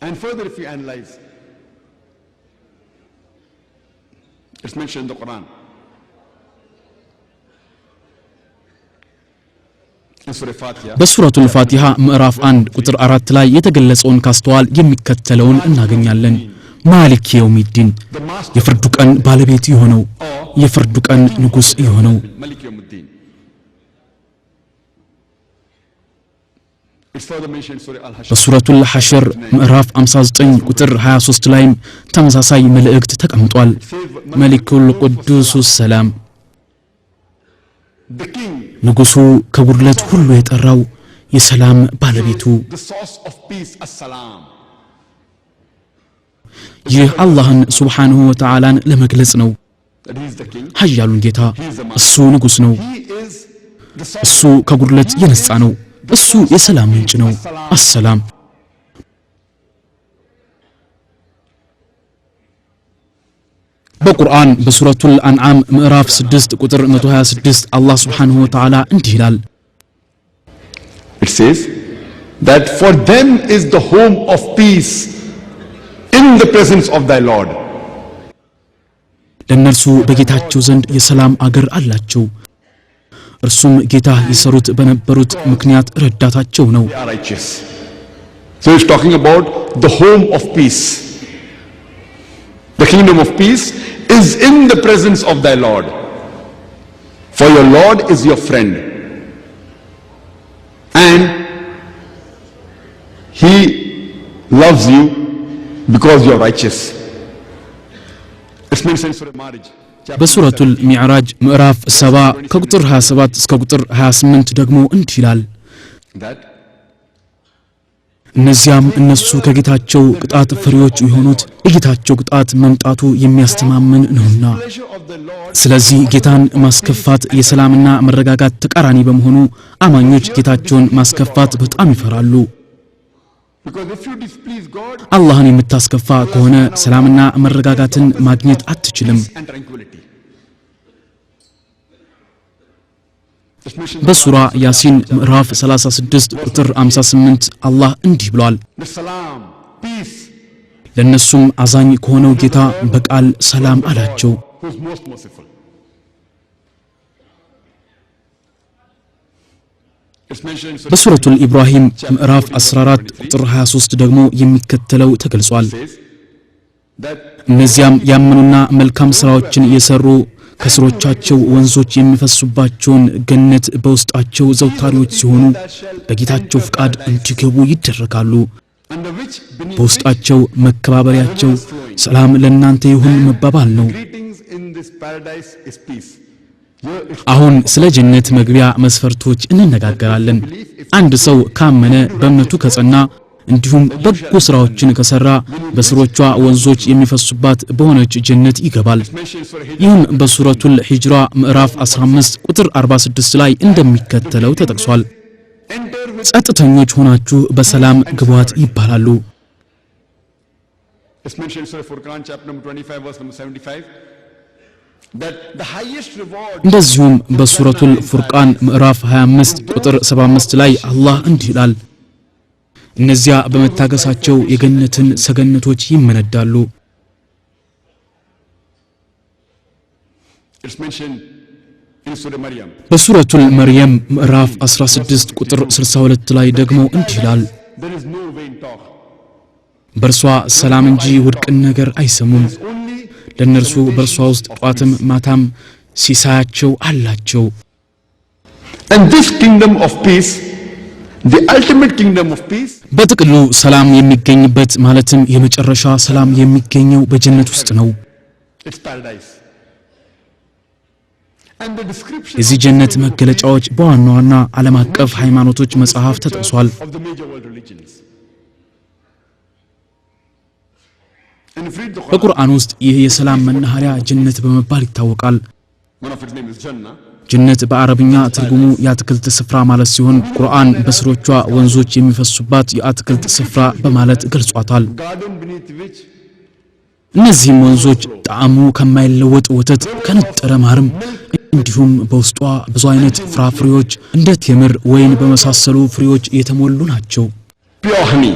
And further, if we analyze, it's mentioned in the Quran. In Surah Fatiha, በሱረቱል ፋቲሃ ምዕራፍ 1 ቁጥር 4 ላይ የተገለጸውን ካስተዋል የሚከተለውን እናገኛለን። ማሊክ የውሚዲን፣ የፍርዱ ቀን ባለቤት የሆነው የፍርዱ ቀን ንጉስ የሆነው። Malik Yawmuddin. It's further mentioned in Surah Al-Hashr. በሱረቱል ሐሽር ምዕራፍ 59 ቁጥር 23 ላይም ተመሳሳይ መልእክት ተቀምጧል። መሊኩል ቅዱስ ሰላም፣ The king, ንጉሱ ከጉድለት ሁሉ የጠራው የሰላም ባለቤቱ። the source of peace, as-salam. ይህ አላህን ሱብሓነሁ ወተዓላን ለመግለጽ ነው። That he is the king. ኃያሉን ጌታ እሱ ንጉስ ነው። He is እሱ ከጉድለት የነጻ ነው እሱ የሰላም ምንጭ ነው አሰላም በቁርአን በሱረቱል አንዓም ምዕራፍ 6 ቁጥር 126 አላህ Subhanahu Wa Ta'ala እንዲህ ይላል It says that for them is the home of peace in the presence of thy Lord ለነርሱ በጌታቸው ዘንድ የሰላም አገር አላቸው እርሱም ጌታ ይሰሩት በነበሩት ምክንያት ረዳታቸው ነው they are righteous so he's talking about the home of peace the kingdom of peace is in the presence of thy Lord for your Lord is your friend and he loves you because you are righteous it's mentioned in Surah Marriage በሱረቱል ሚዕራጅ ምዕራፍ 7 ከቁጥር 27 እስከ ቁጥር 28 ደግሞ እንዲህ ይላል that እነዚያም እነሱ ከጌታቸው ቅጣት ፍሬዎች የሆኑት የጌታቸው ቅጣት መምጣቱ የሚያስተማምን ነውና ስለዚህ ጌታን ማስከፋት የሰላምና መረጋጋት ተቃራኒ በመሆኑ አማኞች ጌታቸውን ማስከፋት በጣም ይፈራሉ because if you displease God አላህን የምታስከፋ ከሆነ ሰላምና መረጋጋትን ማግኘት አትችልም and tranquility በሱራ ያሲን ምዕራፍ 36 ቁጥር 58 አላህ እንዲህ ብሏል the salam peace ለነሱም አዛኝ ከሆነው ጌታ በቃል ሰላም አላቸው who's most merciful it's mentioned in በሱረቱል ኢብራሂም ምዕራፍ 14 ቁጥር 23 ደግሞ የሚከተለው ተገልጿል that እነዚያም ያመኑና መልካም ስራዎችን የሰሩ ከስሮቻቸው ወንዞች የሚፈሱባቸውን ገነት በውስጣቸው ዘውታሪዎች ሲሆኑ በጌታቸው ፍቃድ እንዲገቡ ይደረጋሉ under which beneath በውስጣቸው መከባበሪያቸው ሰላም ለእናንተ ይሁን መባባል ነው greetings in this paradise is peace here it's አሁን ስለ ጀነት መግቢያ መስፈርቶች እንነጋገራለን አንድ ሰው ካመነ በእምነቱ ከጸና እንዲሁም በጎ ስራዎችን ከሰራ በስሮቿ ወንዞች የሚፈሱባት በሆነች ጀነት ይገባል mentioned in Surah ይህም በሱረቱል ሂጅራ ምዕራፍ 15 ቁጥር 46 ላይ እንደሚከተለው ተጠቅሷል enter with ጸጥተኞች ሆናችሁ በሰላም ግቧት ይባላሉ it's mentioned in Surah Furqan chapter number 25 verse number 75 that the highest reward እንደዚሁም በሱረቱል ፉርቃን ምዕራፍ 25 ቁጥር 75 ላይ አላህ እንዲህ ይላል እነዚያ በመታገሳቸው የገነትን ሰገነቶች ይመነዳሉ it's mentioned in Surah Maryam በሱረቱል መርየም ምዕራፍ 16 ቁጥር 62 ላይ ደግሞ እንዲህ ይላል there is no vain talk በርሷ ሰላም እንጂ ውድቅን ነገር አይሰሙም only ለነርሱ በርሷ ውስጥ ጧትም ማታም ሲሳያቸው አላቸው and this kingdom of peace the ultimate kingdom of peace በጥቅሉ ሰላም የሚገኝበት ማለትም የመጨረሻ ሰላም የሚገኘው በጀነት ውስጥ ነው it's paradise and the description የዚህ ጀነት መገለጫዎች በዋና ዋና ዓለም አቀፍ ሃይማኖቶች መጽሐፍ ተጠቅሷል of the major world religions and if you read the Quran በቁርአን ውስጥ ይህ የሰላም መናኸሪያ ጀነት በመባል ይታወቃል one of its name is Jannah ጀነት በአረብኛ ትርጉሙ የአትክልት ስፍራ ማለት ሲሆን ቁርአን በስሮቿ ወንዞች የሚፈሱባት የአትክልት ስፍራ በማለት ገልጿታል garden beneath which እነዚህም ወንዞች ጣዕሙ ከማይለወጥ ወተት ከነጠረ ማርም እንዲሁም በውስጧ ብዙ አይነት ፍራፍሬዎች እንደ ቴምር ወይን በመሳሰሉ ፍሬዎች የተሞሉ ናቸው pure honey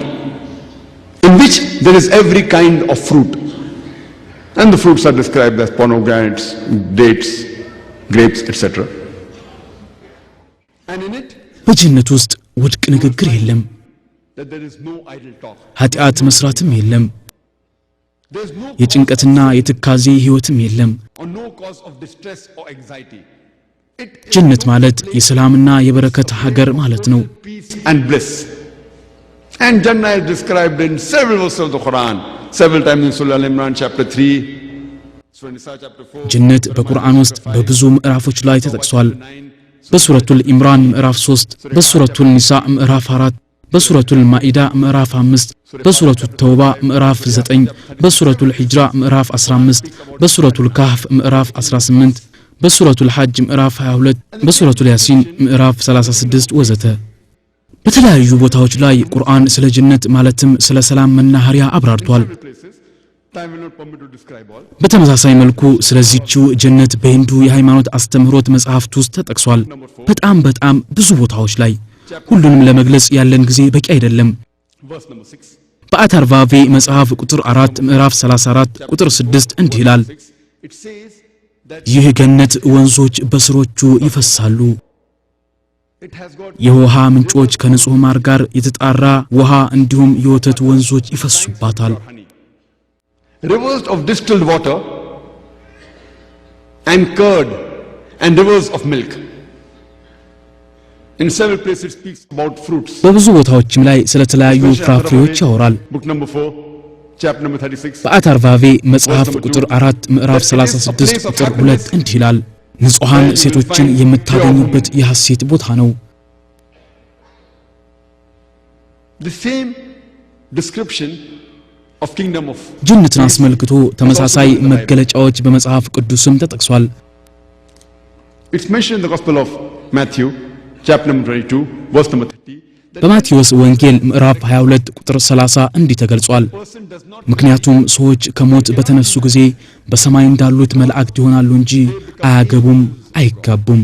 in which there is every kind of fruit and the fruits are described as pomegranates dates grapes etc and in it በጀነት ውስጥ ውድቅ ንግግር የለም that there is no idle talk ኃጢአት መስራትም የለም there is no የጭንቀትና የትካዜ ህይወትም የለም or no cause of distress or anxiety it is ጀነት ማለት የሰላምና የበረከት ሀገር ማለት ነው peace and bliss and Jannah is described in several verses of the Quran several times in Surah Al-Imran chapter 3 Surah Nisa chapter 4 ጀነት በቁርአን ውስጥ በብዙ ምዕራፎች ላይ ተጠቅሷል በሱረቱል ኢምራን ምዕራፍ 3 በሱረቱል ኒሳ ምዕራፍ 4 በሱረቱል ማኢዳ ምዕራፍ 5 በሱረቱል ተውባ ምዕራፍ 9 በሱረቱል ሂጅራ ምዕራፍ 15 በሱረቱል ካህፍ ምዕራፍ 18 በሱረቱል ሐጅ ምዕራፍ 22 በሱረቱል ያሲን ምዕራፍ 36 ወዘተ በተለያዩ ቦታዎች ላይ ቁርአን ስለ ጀነት ማለትም ስለ ሰላም መናኸሪያ አብራርቷል። በተመሳሳይ መልኩ ስለዚህችው ጀነት በሂንዱ የሃይማኖት አስተምህሮት መጽሐፍት ውስጥ ተጠቅሷል። በጣም ብዙ ቦታዎች ላይ ሁሉንም ለመግለጽ ያለን ጊዜ በቂ አይደለም። በአተርቫቬ መጽሐፍ ቁጥር 4 ምዕራፍ 34 ቁጥር 6 እንዲህ ይላል፣ ይህ ገነት ወንዞች በስሮቹ ይፈሳሉ፣ የውሃ ምንጮች ከንጹህ ማር ጋር የተጣራ ውሃ እንዲሁም የወተት ወንዞች ይፈሱባታል። Rivers of distilled water and curd and rivers of milk. In several places it speaks about fruits. በብዙ ቦታዎችም ላይ ስለተለያዩ ፍራፍሬዎች ያወራል። Book number 4, chapter number 36. በአተርቫቬ መጽሐፍ ቁጥር 4 ምዕራፍ 36 ቁጥር 2 እንዲህ ይላል፣ ንጹሃን ሴቶችን የምታገኙበት የሐሴት ቦታ ነው። The same description of kingdom of ጀነትን አስመልክቶ ተመሳሳይ መገለጫዎች በመጽሐፍ ቅዱስም ተጠቅሷል። It's mentioned in the Gospel of Matthew, chapter number 22, verse number 30. በማቴዎስ ወንጌል ምዕራፍ 22 ቁጥር 30 እንዲህ ተገልጿል፣ ምክንያቱም ሰዎች ከሞት በተነሱ ጊዜ በሰማይ እንዳሉት መላእክት ይሆናሉ እንጂ አያገቡም አይጋቡም።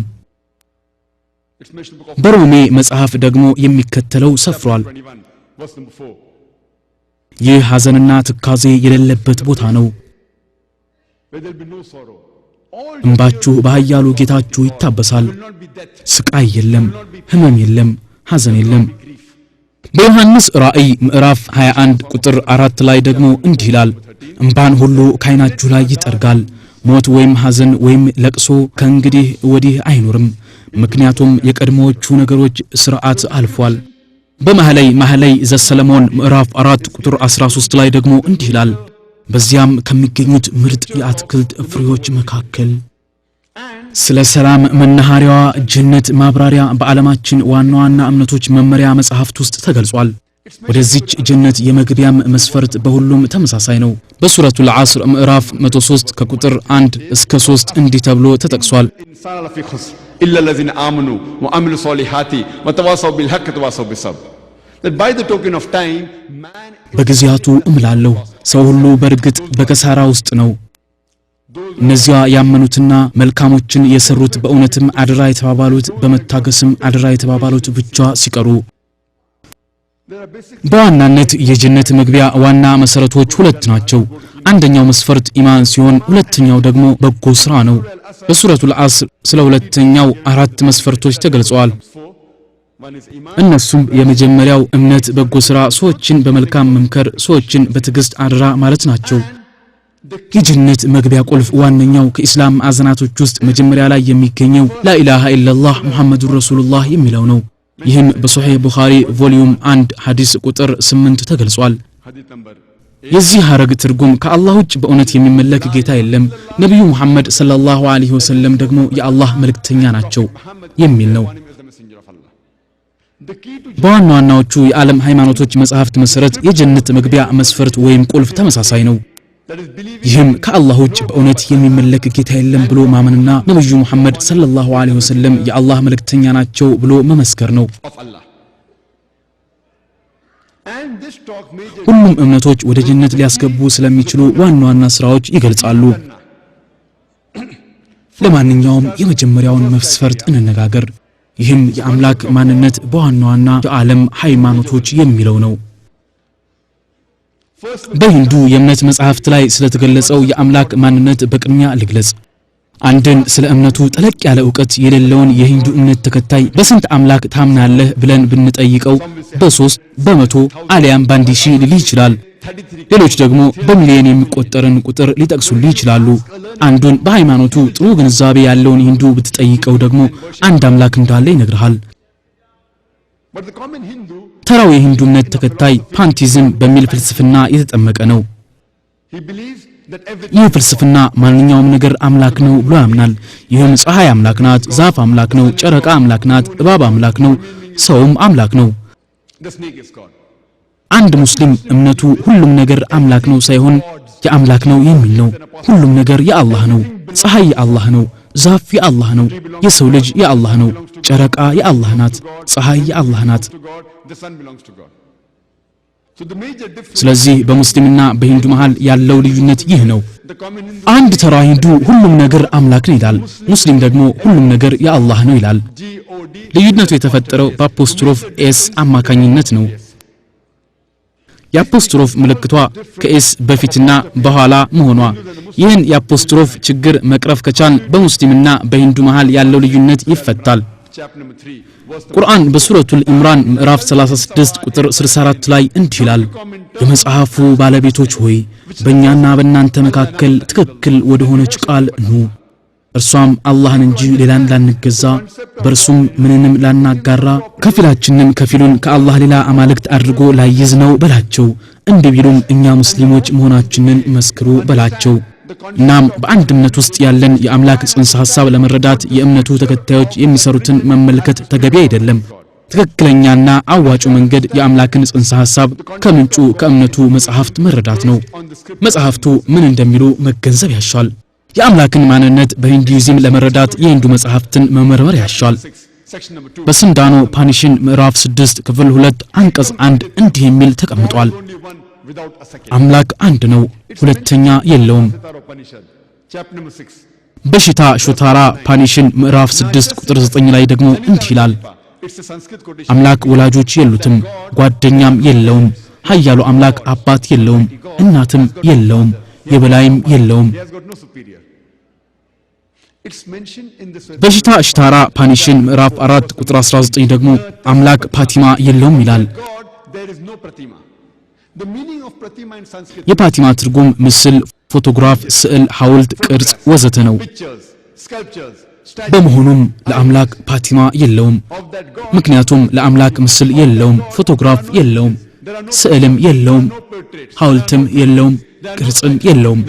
በሮሜ መጽሐፍ ደግሞ የሚከተለው ሰፍሯል፣ verse number 4. ይህ ሐዘንና ትካዜ የሌለበት ቦታ ነው፣ Where there will be no sorrow. All እንባችሁ በኃያሉ ጌታችሁ ይታበሳል። will not be death. ስቃይ የለም፣ ህመም የለም፣ ሐዘን የለም። በዮሐንስ ራእይ ምዕራፍ 21 ቁጥር 4 ላይ ደግሞ እንዲህ ይላል፣ እንባን ሁሉ ከዓይናችሁ ላይ ይጠርጋል፣ ሞት ወይም ሐዘን ወይም ለቅሶ ከእንግዲህ ወዲህ አይኖርም፣ ምክንያቱም የቀድሞዎቹ ነገሮች ሥርዓት አልፏል። በመኃልየ ዘሰሎሞን ምዕራፍ 4 ቁጥር 13 ላይ ደግሞ እንዲህ ይላል፣ በዚያም ከሚገኙት ምርጥ የአትክልት ፍሬዎች መካከል ስለ ሰላም መናኸሪያዋ ጀነት ማብራሪያ በዓለማችን ዋና እምነቶች መመሪያ መጽሐፍት ውስጥ ተገልጿል። ወደዚች ጀነት የመግቢያም መስፈርት በሁሉም ተመሳሳይ ነው። በሱረቱል ዐስር ምዕራፍ 103 ከቁጥር 1 እስከ 3 እንዲህ ተብሎ ተጠቅሷል፣ الإنسان لفي خسر إلا الذين آمنوا وعملوا الصالحات وتواصوا بالحق وتواصوا بالصبر. That by the token of time, man በጊዜያቱ እምላለሁ ሰው ሁሉ በእርግጥ በከሳራ ውስጥ ነው። እነዚያ ያመኑትና መልካሞችን የሰሩት በእውነትም አደራ የተባባሉት በመታገስም አደራ የተባባሉት ብቻ ሲቀሩ። በዋናነት የጀነት መግቢያ ዋና መሰረቶች ሁለት ናቸው። አንደኛው መስፈርት ኢማን ሲሆን ሁለተኛው ደግሞ በጎ ስራ ነው። በሱረቱል ዐስር ስለ ሁለተኛው 4 መስፈርቶች ተገልጸዋል። እነሱም የመጀመሪያው እምነት፣ በጎ ስራ፣ ሰዎችን በመልካም መምከር፣ ሰዎችን በትዕግስት አደራ ማለት ናቸው። የጀነት መግቢያ ቁልፍ ዋነኛው ከኢስላም አዘናቶች ውስጥ መጀመሪያ ላይ የሚገኘው ላኢላሃ ኢላላህ ሙሐመዱር ረሱሉላህ የሚለው ነው። ይህም በሶሒህ ቡኻሪ ቮሊዩም 1 ሐዲስ ቁጥር 8 ተገልጿል። የዚህ ሐረግ ትርጉም ከአላህ ውጭ በእውነት የሚመለክ ጌታ የለም፣ ነብዩ መሐመድ ሰለላሁ ዐለይሂ ወሰለም ደግሞ የአላህ መልእክተኛ ናቸው የሚል ነው። በዋናዎቹ የዓለም ሃይማኖቶች መጽሐፍት መሰረት የጀነት መግቢያ መስፈርት ወይም ቁልፍ ተመሳሳይ ነው። ይህም ከአላህ ውጭ በእውነት የሚመለክ ጌታ የለም ብሎ ማመንና ነብዩ መሐመድ ሰለላሁ ዐለይሂ ወሰለም የአላህ መልእክተኛ ናቸው ብሎ መመስከር ነው። ሁሉም እምነቶች ወደ ጀነት ሊያስገቡ ስለሚችሉ ዋና ስራዎች ይገልጻሉ። ለማንኛውም የመጀመሪያውን መስፈርት እንነጋገር። ይህም የአምላክ ማንነት በዋና የዓለም ሃይማኖቶች የሚለው ነው። በሂንዱ የእምነት መጽሐፍት ላይ ስለተገለጸው የአምላክ ማንነት በቅድሚያ ልግለጽ። አንድን ስለ እምነቱ ጠለቅ ያለ ዕውቀት የሌለውን የሂንዱ እምነት ተከታይ በስንት አምላክ ታምናለህ ብለን ብንጠይቀው በ3 በመቶ አሊያም በ1 ሺህ ሊል ይችላል። ሌሎች ደግሞ በሚሊዮን የሚቆጠርን ቁጥር ሊጠቅሱልህ ይችላሉ። አንዱን በሃይማኖቱ ጥሩ ግንዛቤ ያለውን ሂንዱ ብትጠይቀው ደግሞ አንድ አምላክ እንዳለ ይነግርሃል። ተራው የሂንዱ እምነት ተከታይ ፓንቲዝም በሚል ፍልስፍና የተጠመቀ ነው። ይህ ፍልስፍና ማንኛውም ነገር አምላክ ነው ብሎ ያምናል። ይህም ፀሐይ አምላክ ናት፣ ዛፍ አምላክ ነው፣ ጨረቃ አምላክ ናት፣ እባብ አምላክ ነው፣ ሰውም አምላክ ነው። አንድ ሙስሊም እምነቱ ሁሉም ነገር አምላክ ነው ሳይሆን የአምላክ ነው የሚል ነው። ሁሉም ነገር የአላህ ነው። ፀሐይ የአላህ ነው፣ ዛፍ የአላህ ነው፣ የሰው ልጅ የአላህ ነው፣ ጨረቃ የአላህ ናት፣ ፀሐይ የአላህ ናት። ስለዚህ በሙስሊምና በሂንዱ መሃል ያለው ልዩነት ይህ ነው። አንድ ተራ ሂንዱ ሁሉም ነገር አምላክ ነው ይላል፣ ሙስሊም ደግሞ ሁሉም ነገር የአላህ ነው ይላል። ልዩነቱ የተፈጠረው በአፖስትሮፍ ኤስ አማካኝነት ነው። የአፖስትሮፍ ምልክቷ ከኤስ በፊትና በኋላ መሆኗ ይህን የአፖስትሮፍ ችግር መቅረፍ ከቻል በሙስሊምና በሂንዱ መሃል ያለው ልዩነት ይፈታል። ቁርአን በሱረቱል ኢምራን ምዕራፍ 36 ቁጥር 64 ላይ እንዲህ ይላል፣ የመጽሐፉ ባለቤቶች ሆይ በእኛና በእናንተ መካከል ትክክል ወደ ሆነች ቃል ኑ፣ እርሷም አላህን እንጂ ሌላን ላንገዛ በእርሱም ምንንም ላናጋራ ከፊላችንም ከፊሉን ከአላህ ሌላ አማልክት አድርጎ ላይዝ ነው በላቸው። እንዲህ ቢሉም እኛ ሙስሊሞች መሆናችንን መስክሩ በላቸው። እናም በአንድ እምነት ውስጥ ያለን የአምላክ ጽንሰ ሐሳብ ለመረዳት የእምነቱ ተከታዮች የሚሰሩትን መመልከት ተገቢ አይደለም። ትክክለኛና አዋጩ መንገድ የአምላክን ጽንሰ ሐሳብ ከምንጩ ከእምነቱ መጽሐፍት መረዳት ነው። መጽሐፍቱ ምን እንደሚሉ መገንዘብ ያሻል። የአምላክን ማንነት በሂንዱይዝም ለመረዳት የሂንዱ መጽሐፍትን መመርመር ያሻል። በስንዳኖ ፓኒሽን ምዕራፍ 6 ክፍል 2 አንቀጽ 1 እንዲህ የሚል ተቀምጧል፣ አምላክ አንድ ነው፣ ሁለተኛ የለውም። በሽታ ሹታራ ፓኒሽን ምዕራፍ 6 ቁጥር 9 ላይ ደግሞ እንዲህ ይላል፣ አምላክ ወላጆች የሉትም፣ ጓደኛም የለውም፣ ኃያሉ አምላክ አባት የለውም፣ እናትም የለውም፣ የበላይም የለውም። በሽታ ሽታራ ፓኒሽን ምዕራፍ 4 ቁጥር 19 ደግሞ አምላክ ፓቲማ የለውም ይላል። የፓቲማ ትርጉም ምስል፣ ፎቶግራፍ፣ ስዕል፣ ሐውልት፣ ቅርጽ ወዘተ ነው። በመሆኑም ለአምላክ ፓቲማ የለውም። ምክንያቱም ለአምላክ ምስል የለውም፣ ፎቶግራፍ የለውም፣ ስዕልም የለውም፣ ሐውልትም የለውም፣ ቅርጽም የለውም።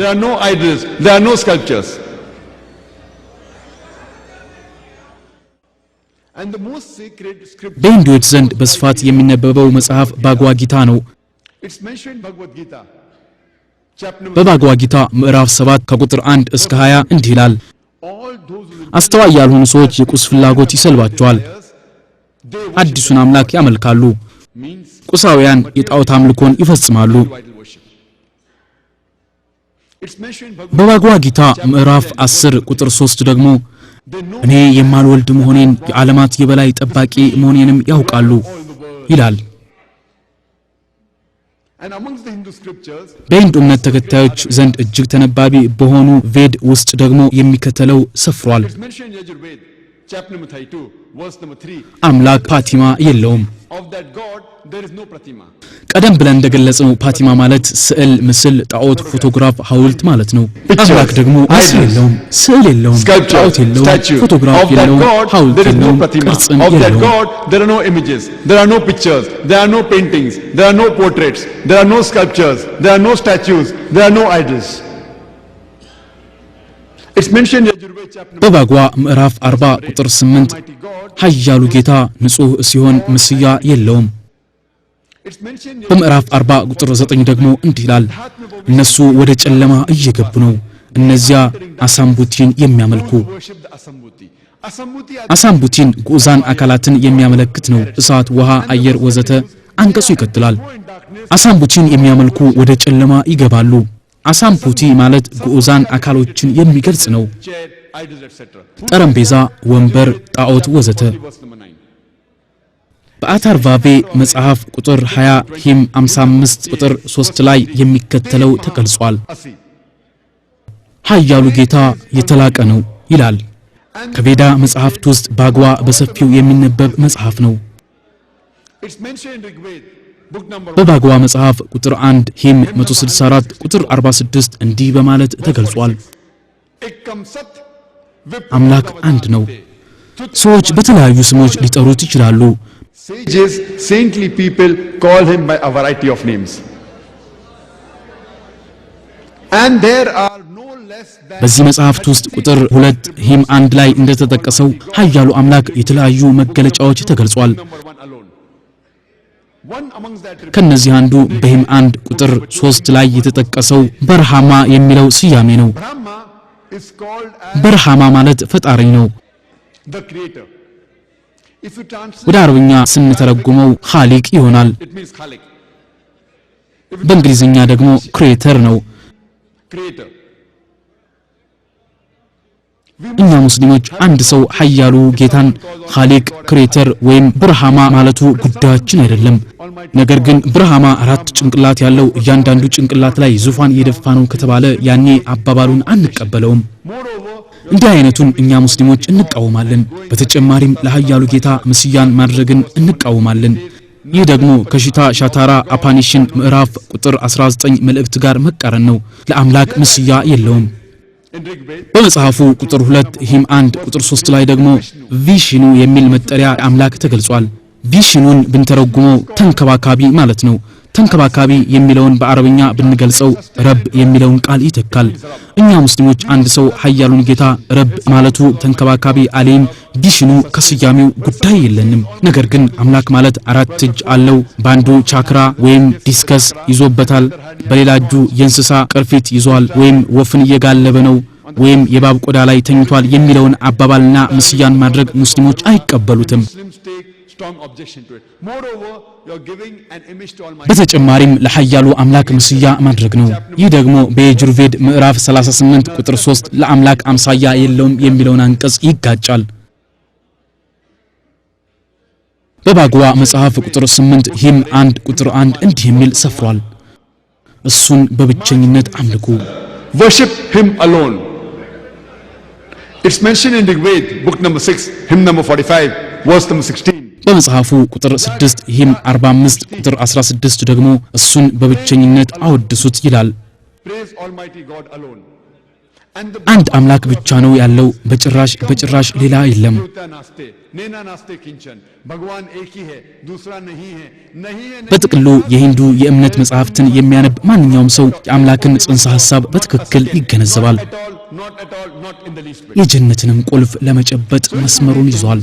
በሂንዱዎች ዘንድ በስፋት የሚነበበው መጽሐፍ ባግዋጊታ ነው። በባግዋጊታ ምዕራፍ 7 ከቁጥር 1 እስከ 20 እንዲህ ይላል፣ አስተዋይ ያልሆኑ ሰዎች የቁስ ፍላጎት ይሰልባቸዋል፣ አዲሱን አምላክ ያመልካሉ፣ ቁሳውያን የጣዖት አምልኮን ይፈጽማሉ። በባግዋጊታ ምዕራፍ 10 ቁጥር 3 ደግሞ እኔ የማልወልድ መሆኔን የዓለማት የበላይ ጠባቂ መሆኔንም ያውቃሉ ይላል። በሂንዱ እምነት ተከታዮች ዘንድ እጅግ ተነባቢ በሆኑ ቬድ ውስጥ ደግሞ የሚከተለው ሰፍሯል፣ አምላክ ፓቲማ የለውም። ቀደም ብለን እንደገለጽነው ፓቲማ ማለት ስዕል፣ ምስል፣ ጣዖት፣ ፎቶግራፍ፣ ሐውልት ማለት ነው። አምላክ ደግሞ ምስል የለውም፣ ስዕል የለውም፣ ጣዖት የለውም፣ ፎቶግራፍ የለውም፣ ሐውልት የለውም፣ ቅርጽም የለውም። There are no images, there are no pictures, there are no paintings, there are no portraits, there are no sculptures, there are no statues, there are no idols. It's mentioned in Yajurved chapter በባግዋ ምዕራፍ 40 ቁጥር 8 ኃያሉ ጌታ ንጹህ ሲሆን ምስያ የለውም። በምዕራፍ 40 ቁጥር 9 ደግሞ እንዲህ ይላል፣ እነሱ ወደ ጨለማ እየገቡ ነው፣ እነዚያ አሳምቡቲን የሚያመልኩ። አሳምቡቲን ጉዛን አካላትን የሚያመለክት ነው፣ እሳት፣ ውሃ፣ አየር ወዘተ። አንቀጹ ይቀጥላል፣ አሳምቡቲን የሚያመልኩ ወደ ጨለማ ይገባሉ። አሳምፑቲ ማለት ጉዛን አካሎችን የሚገልጽ ነው፣ ጠረጴዛ፣ ወንበር፣ ጣዖት ወዘተ። በአታርቫቬ መጽሐፍ ቁጥር 20 ሂም 55 ቁጥር 3 ላይ የሚከተለው ተገልጿል፣ ኃያሉ ጌታ የተላቀ ነው ይላል። ከቬዳ መጽሐፍት ውስጥ ባግዋ በሰፊው የሚነበብ መጽሐፍ ነው። በባግዋ መጽሐፍ ቁጥር 1 ሂም 164 ቁጥር 46 እንዲህ በማለት ተገልጿል፣ አምላክ አንድ ነው። ሰዎች በተለያዩ ስሞች ሊጠሩት ይችላሉ። sages, saintly people call him by a variety of names. And there are no less than በዚህ መጽሐፍት ውስጥ ቁጥር 2 ሂም 1 ላይ እንደተጠቀሰው ኃያሉ አምላክ የተለያዩ መገለጫዎች ተገልጿል። ከነዚህ አንዱ በሂም 1 ቁጥር 3 ላይ የተጠቀሰው በርሃማ የሚለው ስያሜ ነው። is called as በርሃማ ማለት ፈጣሪ ነው። the creator. If you translate, ወደ አረብኛ ስንተረጉመው ኻሊቅ ይሆናል። it means khaliq. በእንግሊዝኛ ደግሞ ክሬተር ነው። Creator. እኛ ሙስሊሞች አንድ ሰው ኃያሉ ጌታን ኻሊቅ ክሬተር ወይም ብርሃማ ማለቱ ጉዳያችን አይደለም። ነገር ግን ብርሃማ አራት ጭንቅላት ያለው እያንዳንዱ ጭንቅላት ላይ ዙፋን የደፋ ነው ከተባለ ያኔ አባባሉን አንቀበለውም። እንዲህ አይነቱን እኛ ሙስሊሞች እንቃወማለን። በተጨማሪም ለኃያሉ ጌታ መስያን ማድረግን እንቃወማለን። ይህ ደግሞ ከሽታ ሻታራ አፓኒሽን ምዕራፍ ቁጥር 19 መልእክት ጋር መቃረን ነው። ለአምላክ መስያ የለውም። በመጽሐፉ ቁጥር 2 ሂም 1 ቁጥር 3 ላይ ደግሞ ቪሽኑ የሚል መጠሪያ አምላክ ተገልጿል። ቪሽኑን ብንተረጉመው ተንከባካቢ ማለት ነው። ተንከባካቢ የሚለውን በአረብኛ ብንገልጸው ረብ የሚለውን ቃል ይተካል። እኛ ሙስሊሞች አንድ ሰው ኃያሉን ጌታ ረብ ማለቱ ተንከባካቢ አሊም ቪሽኑ ከስያሜው ጉዳይ የለንም። ነገር ግን አምላክ ማለት አራት እጅ አለው። ባንዱ ቻክራ ወይም ዲስከስ ይዞበታል፣ በሌላ እጁ የእንስሳ ቅርፊት ይዟል፣ ወይም ወፍን እየጋለበ ነው፣ ወይም የባብ ቆዳ ላይ ተኝቷል የሚለውን አባባልና መስያን ማድረግ ሙስሊሞች አይቀበሉትም። በተጨማሪም ለኃያሉ አምላክ መስያ ማድረግ ነው። ይህ ደግሞ በየጁርቬድ ምዕራፍ 38 ቁጥር 3 ለአምላክ አምሳያ የለውም የሚለውን አንቀጽ ይጋጫል። በባግዋ መጽሐፍ ቁጥር 8 ሂም 1 ቁጥር 1 እንዲህ የሚል ሰፍሯል፣ እሱን በብቸኝነት አምልኩ። Worship him alone. It's mentioned in the Ved, book number 6, hymn number 45, verse number 16. በመጽሐፉ ቁጥር 6 ሂም 45 ቁጥር 16 ደግሞ እሱን በብቸኝነት አወድሱት ይላል። Praise Almighty God alone. አንድ አምላክ ብቻ ነው ያለው፣ በጭራሽ ሌላ የለም። በጥቅሉ የሂንዱ የእምነት መጽሐፍትን የሚያነብ ማንኛውም ሰው የአምላክን ጽንሰ ሐሳብ በትክክል ይገነዘባል። የጀነትንም ቁልፍ ለመጨበጥ መስመሩን ይዟል።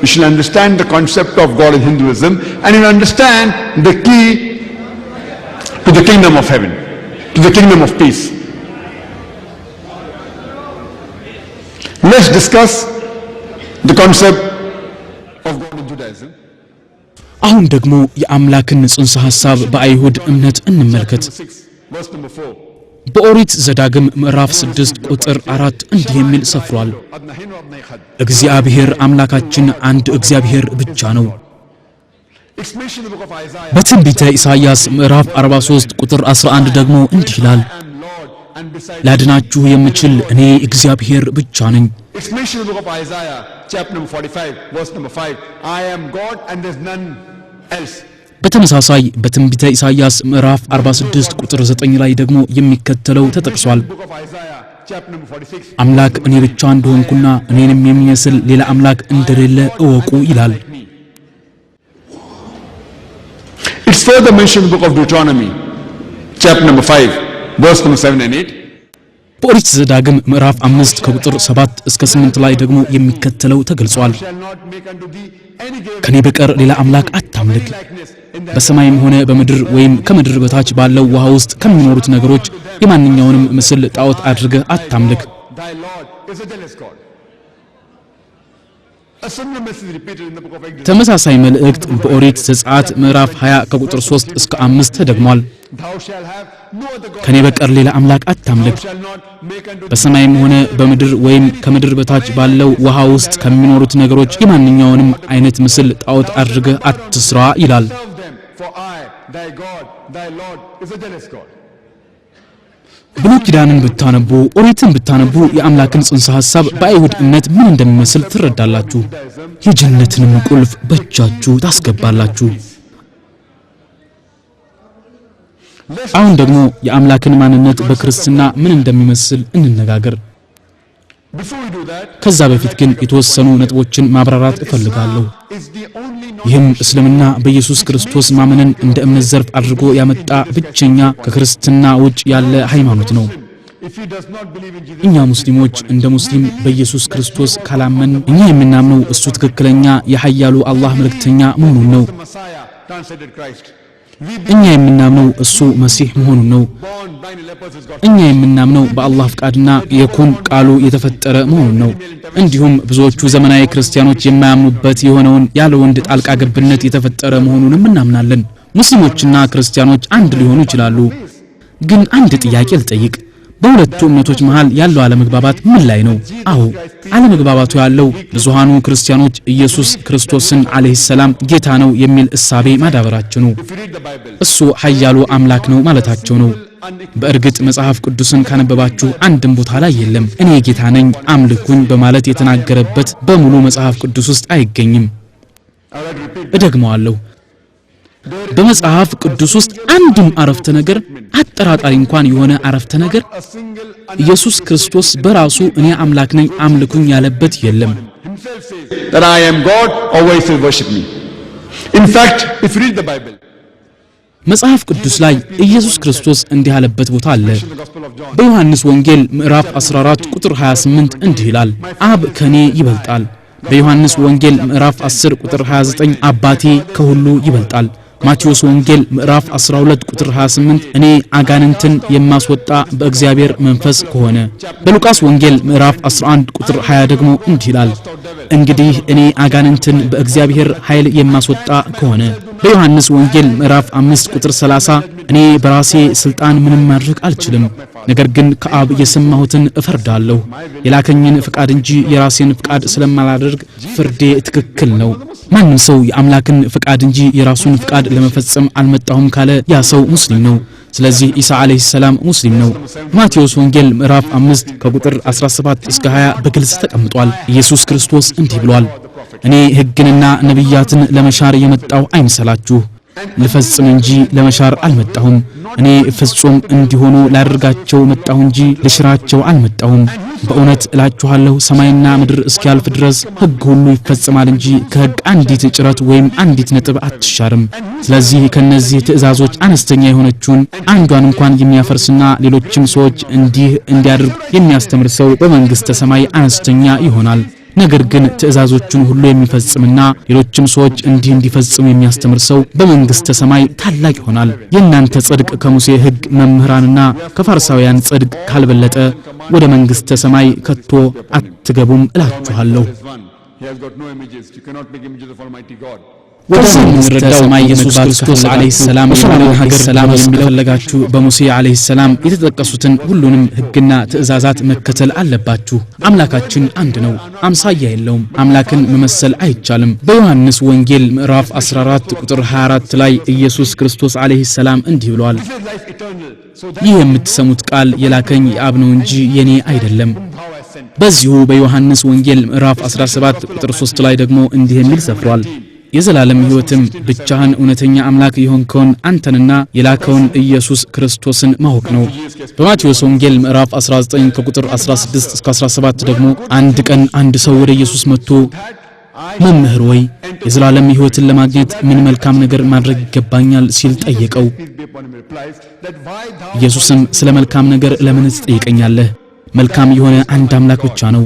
You should understand the concept of God in Hinduism and you understand the key to the kingdom of heaven, to the kingdom of peace. Let's discuss the concept of God in Judaism. አሁን ደግሞ የአምላክን ጽንሰ ሐሳብ በአይሁድ እምነት እንመልከት። Verse number 4. በኦሪት ዘዳግም ምዕራፍ 6 ቁጥር 4 እንዲህ የሚል ሰፍሯል፣ እግዚአብሔር አምላካችን አንድ እግዚአብሔር ብቻ ነው። በትንቢተ ኢሳይያስ ምዕራፍ 43 ቁጥር 11 ደግሞ እንዲህ ይላል፣ ላድናችሁ የምችል እኔ እግዚአብሔር ብቻ ነኝ። በተመሳሳይ በትንቢተ ኢሳይያስ ምዕራፍ 46 ቁጥር 9 ላይ ደግሞ የሚከተለው ተጠቅሷል፣ አምላክ እኔ ብቻ እንደሆንኩና እኔንም የሚመስል ሌላ አምላክ እንደሌለ እወቁ ይላል። It's further mentioned in the book of Deuteronomy, chapter number 5, verse number 7 and 8. በኦሪት ዘዳግም ምዕራፍ 5 ከቁጥር 7 እስከ 8 ላይ ደግሞ የሚከተለው ተገልጿል፣ ከኔ በቀር ሌላ አምላክ አታምልክ፣ በሰማይም ሆነ በምድር ወይም ከምድር በታች ባለው ውሃ ውስጥ ከሚኖሩት ነገሮች የማንኛውንም ምስል ጣዖት አድርገህ አታምልክ። ተመሳሳይ መልእክት በኦሪት ዘጸአት ምዕራፍ 20 ከቁጥር 3 እስከ 5 ተደግሟል። ከኔ በቀር ሌላ አምላክ አታምልክ፣ በሰማይም ሆነ በምድር ወይም ከምድር በታች ባለው ውሃ ውስጥ ከሚኖሩት ነገሮች የማንኛውንም አይነት ምስል ጣዖት አድርገህ አትስራ ይላል። ብሉይ ኪዳንን ብታነቡ ኦሪትን ብታነቡ የአምላክን ጽንሰ ሐሳብ በአይሁድ እምነት ምን እንደሚመስል ትረዳላችሁ። የጀነትንም ቁልፍ በእጃችሁ ታስገባላችሁ። አሁን ደግሞ የአምላክን ማንነት በክርስትና ምን እንደሚመስል እንነጋገር። ከዛ በፊት ግን የተወሰኑ ነጥቦችን ማብራራት እፈልጋለሁ። ይህም እስልምና በኢየሱስ ክርስቶስ ማመንን እንደ እምነት ዘርፍ አድርጎ ያመጣ ብቸኛ ከክርስትና ውጭ ያለ ሃይማኖት ነው። እኛ ሙስሊሞች እንደ ሙስሊም በኢየሱስ ክርስቶስ ካላመን እኛ የምናምነው እሱ ትክክለኛ የኃያሉ አላህ መልእክተኛ መሆኑን ነው። እኛ የምናምነው እሱ መሲህ መሆኑን ነው። እኛ የምናምነው በአላህ ፍቃድና የኩን ቃሉ የተፈጠረ መሆኑን ነው። እንዲሁም ብዙዎቹ ዘመናዊ ክርስቲያኖች የማያምኑበት የሆነውን ያለ ወንድ ጣልቃ ገብነት የተፈጠረ መሆኑንም እናምናለን። ሙስሊሞችና ክርስቲያኖች አንድ ሊሆኑ ይችላሉ። ግን አንድ ጥያቄ ልጠይቅ። በሁለቱ እምነቶች መሃል ያለው አለመግባባት ምን ላይ ነው? አዎ አለመግባባቱ ያለው ብዙሃኑ ክርስቲያኖች ኢየሱስ ክርስቶስን አለይሂ ሰላም ጌታ ነው የሚል እሳቤ ማዳበራቸው ነው። እሱ ኃያሉ አምላክ ነው ማለታቸው ነው። በእርግጥ መጽሐፍ ቅዱስን ካነበባችሁ አንድም ቦታ ላይ የለም እኔ ጌታ ነኝ አምልኩኝ በማለት የተናገረበት በሙሉ መጽሐፍ ቅዱስ ውስጥ አይገኝም። እደግመዋለሁ። በመጽሐፍ ቅዱስ ውስጥ አንድም አረፍተ ነገር አጠራጣሪ እንኳን የሆነ አረፍተ ነገር ኢየሱስ ክርስቶስ በራሱ እኔ አምላክ ነኝ አምልኩኝ ያለበት የለም። That I am God, always worship me. In fact, if you read the Bible, መጽሐፍ ቅዱስ ላይ ኢየሱስ ክርስቶስ እንዲህ ያለበት ቦታ አለ። በዮሐንስ ወንጌል ምዕራፍ 14 ቁጥር 28 እንዲህ ይላል፣ አብ ከኔ ይበልጣል። በዮሐንስ ወንጌል ምዕራፍ 10 ቁጥር 29 አባቴ ከሁሉ ይበልጣል። ማቴዎስ ወንጌል ምዕራፍ 12 ቁጥር 28 እኔ አጋንንትን የማስወጣ በእግዚአብሔር መንፈስ ከሆነ። በሉቃስ ወንጌል ምዕራፍ 11 ቁጥር 20 ደግሞ እንዲህ ይላል፣ እንግዲህ እኔ አጋንንትን በእግዚአብሔር ኃይል የማስወጣ ከሆነ። በዮሐንስ ወንጌል ምዕራፍ 5 ቁጥር 30 እኔ በራሴ ስልጣን ምንም ማድረግ አልችልም፣ ነገር ግን ከአብ የሰማሁትን እፈርዳለሁ። የላከኝን ፍቃድ እንጂ የራሴን ፍቃድ ስለማላደርግ ፍርዴ ትክክል ነው። ማንም ሰው የአምላክን ፍቃድ እንጂ የራሱን ፍቃድ ለመፈጸም አልመጣሁም ካለ ያ ሰው ሙስሊም ነው። ስለዚህ ኢሳ አለይሂ ሰላም ሙስሊም ነው። ማቴዎስ ወንጌል ምዕራፍ 5 ከቁጥር 17 እስከ 20 በግልጽ ተቀምጧል። ኢየሱስ ክርስቶስ እንዲህ ብሏል፣ እኔ ሕግንና ነቢያትን ለመሻር የመጣሁ አይምሰላችሁ፣ ልፈጽም እንጂ ለመሻር አልመጣሁም። እኔ ፍጹም እንዲሆኑ ላደርጋቸው መጣሁ እንጂ ልሽራቸው አልመጣሁም። በእውነት እላችኋለሁ ሰማይና ምድር እስኪያልፍ ድረስ ሕግ ሁሉ ይፈጸማል እንጂ ከሕግ አንዲት ጭረት ወይም አንዲት ነጥብ አትሻርም። ስለዚህ ከነዚህ ትእዛዞች አነስተኛ የሆነችውን አንዷን እንኳን የሚያፈርስና ሌሎችም ሰዎች እንዲህ እንዲያደርጉ የሚያስተምር ሰው በመንግሥተ ሰማይ አነስተኛ ይሆናል። ነገር ግን ትእዛዞቹን ሁሉ የሚፈጽምና ሌሎችም ሰዎች እንዲህ እንዲፈጽሙ የሚያስተምር ሰው በመንግሥተ ሰማይ ታላቅ ይሆናል። የእናንተ ጽድቅ ከሙሴ ሕግ መምህራንና ከፋርሳውያን ጽድቅ ካልበለጠ ወደ መንግሥተ ሰማይ ከቶ አትገቡም እላችኋለሁ። he has got no images. You cannot make images of Almighty God. ወደ መንግሥተ ሰማይ ኢየሱስ ክርስቶስ አለይሂ ሰላም የሰላምን ሀገር ሰላም የሚፈልጋችሁ በሙሴ አለይሂ ሰላም የተጠቀሱትን ሁሉንም ሕግና ትእዛዛት መከተል አለባችሁ። አምላካችን አንድ ነው፣ አምሳያ የለውም። አምላክን መመሰል አይቻልም። በዮሐንስ ወንጌል ምዕራፍ 14 ቁጥር 24 ላይ ኢየሱስ ክርስቶስ አለይሂ ሰላም እንዲህ ብሏል፣ ይህ የምትሰሙት ቃል የላከኝ የአብ ነው እንጂ የኔ አይደለም። በዚሁ በዮሐንስ ወንጌል ምዕራፍ 17 ቁጥር 3 ላይ ደግሞ እንዲህ የሚል ሰፍሯል፣ የዘላለም ሕይወትም ብቻህን እውነተኛ አምላክ የሆንከውን አንተንና የላከውን ኢየሱስ ክርስቶስን ማወቅ ነው። በማቴዎስ ወንጌል ምዕራፍ 19 ከቁጥር 16 እስከ 17 ደግሞ አንድ ቀን አንድ ሰው ወደ ኢየሱስ መጥቶ መምህር ወይ የዘላለም ሕይወትን ለማግኘት ምን መልካም ነገር ማድረግ ይገባኛል ሲል ጠየቀው። ኢየሱስም ስለ መልካም ነገር ለምን ትጠይቀኛለህ? መልካም የሆነ አንድ አምላክ ብቻ ነው።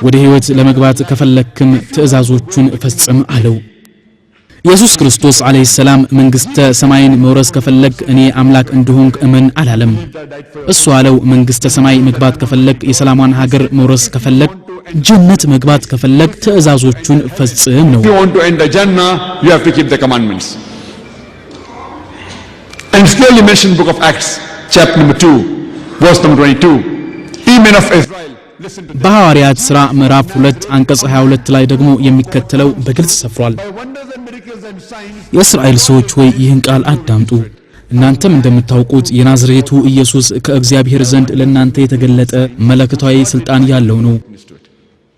ወደ ሕይወት ለመግባት ከፈለክም ትእዛዞቹን ፈጽም አለው። ኢየሱስ ክርስቶስ አለይሂ ሰላም መንግሥተ ሰማይን መውረስ ከፈለክ እኔ አምላክ እንደሆንኩ እመን አላለም። እሱ አለው መንግሥተ ሰማይ መግባት ከፈለክ፣ የሰላሟን ሀገር መውረስ ከፈለክ፣ ጀነት መግባት ከፈለክ ትእዛዞቹን ፈጽም ነው። If you want to enter Jannah, you have to keep the commandments. And it's clearly mentioned in the book of Acts, chapter number 2, verse number 22. Ye men of Israel, listen to this. በሐዋርያት ሥራ ምዕራፍ 2 አንቀጽ 22 ላይ ደግሞ የሚከተለው በግልጽ ሰፍሯል። Wonders and miracles and signs. የእስራኤል ሰዎች ሆይ ይህን ቃል አዳምጡ። እናንተም እንደምታውቁት የናዝሬቱ ኢየሱስ ከእግዚአብሔር ዘንድ ለእናንተ የተገለጠ መለኮታዊ ሥልጣን ያለው ነው።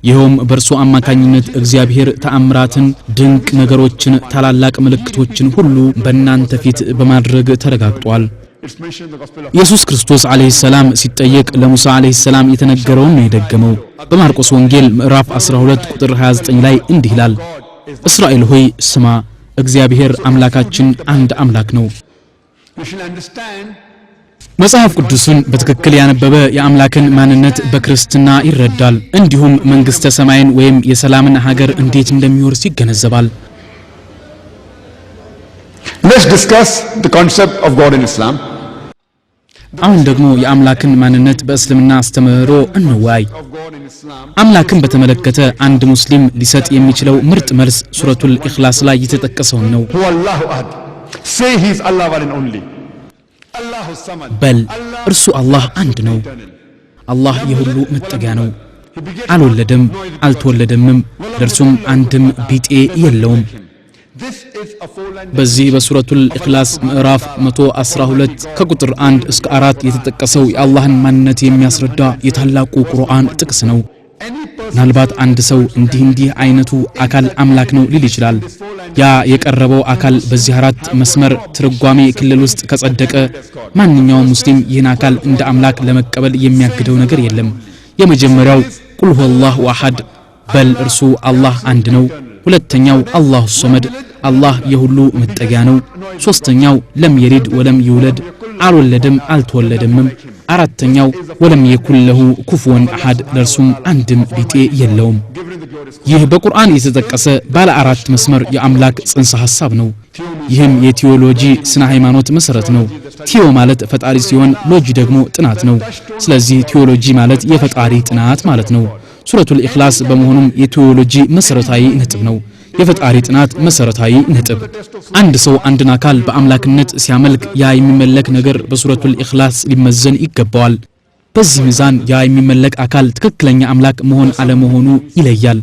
ይኸውም በእርሱ አማካኝነት እግዚአብሔር ተአምራትን፣ ድንቅ ነገሮችን፣ ታላላቅ ምልክቶችን ሁሉ በእናንተ ፊት በማድረግ ተረጋግጧል። It's mentioned in the Gospel of ኢየሱስ ክርስቶስ አለይሂ ሰላም ሲጠየቅ ለሙሳ አለይሂ ሰላም የተነገረውን ነው የደገመው። በማርቆስ ወንጌል ምዕራፍ 12 ቁጥር 29 ላይ እንዲህ ይላል፣ እስራኤል ሆይ ስማ፣ እግዚአብሔር አምላካችን አንድ አምላክ ነው። We shall understand መጽሐፍ ቅዱስን በትክክል ያነበበ የአምላክን ማንነት በክርስትና ይረዳል። እንዲሁም መንግሥተ ሰማይን ወይም የሰላምን ሀገር እንዴት እንደሚወርስ ይገነዘባል። Let's discuss the concept of God in Islam. አሁን ደግሞ የአምላክን ማንነት በእስልምና አስተምህሮ እንወያይ። አምላክን በተመለከተ አንድ ሙስሊም ሊሰጥ የሚችለው ምርጥ መልስ ሱረቱል ኢኽላስ ላይ የተጠቀሰው ነው። Huwallahu ahad. Say he is Allah one and only. Allahu samad. በል እርሱ አላህ አንድ ነው። አላህ የሁሉ መጠጊያ ነው። አልወለደም አልተወለደምም፣ ለእርሱም አንድም ቢጤ የለውም። This is a four-line. በዚህ በሱረቱል ኢኽላስ ምዕራፍ 112 ከቁጥር 1 እስከ 4 የተጠቀሰው የአላህን ማንነት የሚያስረዳ የታላቁ ቁርአን ጥቅስ ነው። ምናልባት አንድ ሰው እንዲህ አይነቱ አካል አምላክ ነው ሊል ይችላል። ያ የቀረበው አካል በዚህ አራት መስመር ትርጓሜ ክልል ውስጥ ከጸደቀ ማንኛውም ሙስሊም ይህን አካል እንደ አምላክ ለመቀበል የሚያግደው ነገር የለም። የመጀመሪያው ቁል ሁወላሁ አሐድ፣ በል እርሱ አላህ አንድ ነው። ሁለተኛው አላሁ ሶመድ፣ አላህ የሁሉ መጠጊያ ነው። ሶስተኛው ለም የሊድ ወለም ይውለድ፣ አልወለደም አልተወለደምም። አራተኛው ወለም የኩን ለሁ ኩፉወን አሐድ፣ ለእርሱም አንድም ቢጤ የለውም። ይህ በቁርአን የተጠቀሰ ባለ አራት መስመር የአምላክ ጽንሰ ሐሳብ ነው። ይህም የቲዮሎጂ ስነ ሃይማኖት መሰረት ነው። ቲዮ ማለት ፈጣሪ ሲሆን ሎጂ ደግሞ ጥናት ነው። ስለዚህ ቲዮሎጂ ማለት የፈጣሪ ጥናት ማለት ነው። ሱረቱል ኢኽላስ በመሆኑም የቲዮሎጂ መሰረታዊ ነጥብ ነው። የፈጣሪ ጥናት መሰረታዊ ነጥብ። አንድ ሰው አንድን አካል በአምላክነት ሲያመልክ ያ የሚመለክ ነገር በሱረቱል ኢኽላስ ሊመዘን ይገባዋል። በዚህ ሚዛን ያ የሚመለክ አካል ትክክለኛ አምላክ መሆን አለመሆኑ ይለያል።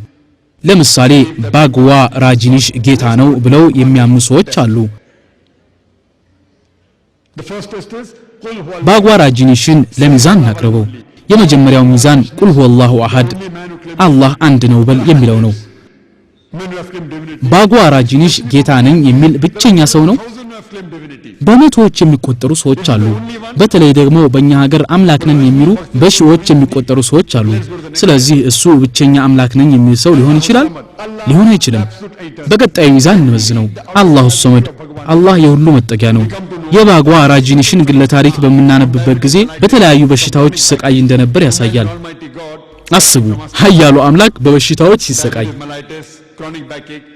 ለምሳሌ ባግዋ ራጂኒሽ ጌታ ነው ብለው የሚያምኑ ሰዎች አሉ። ባግዋ ራጂኒሽን ለሚዛን እናቅርበው። የመጀመሪያው ሚዛን ቁል ሁወላሁ አሐድ፣ አላህ አንድ ነው በል የሚለው ነው። ባግዋ ራጂኒሽ ጌታ ነኝ የሚል ብቸኛ ሰው ነው። በመቶዎች የሚቆጠሩ ሰዎች አሉ። በተለይ ደግሞ በእኛ ሀገር አምላክ ነኝ የሚሉ በሺዎች የሚቆጠሩ ሰዎች አሉ። ስለዚህ እሱ ብቸኛ አምላክ ነኝ የሚል ሰው ሊሆን ይችላል? ሊሆን አይችልም። በቀጣዩ ሚዛን እንመዝነው። አላሁ ሶመድ፣ አላህ የሁሉ መጠጊያ ነው። የባግዋ ራጂኒሽን ግለ ታሪክ በምናነብበት ጊዜ በተለያዩ በሽታዎች ሲሰቃይ እንደነበር ያሳያል። አስቡ፣ ኃያሉ አምላክ በበሽታዎች ሲሰቃይ። Chronic backache,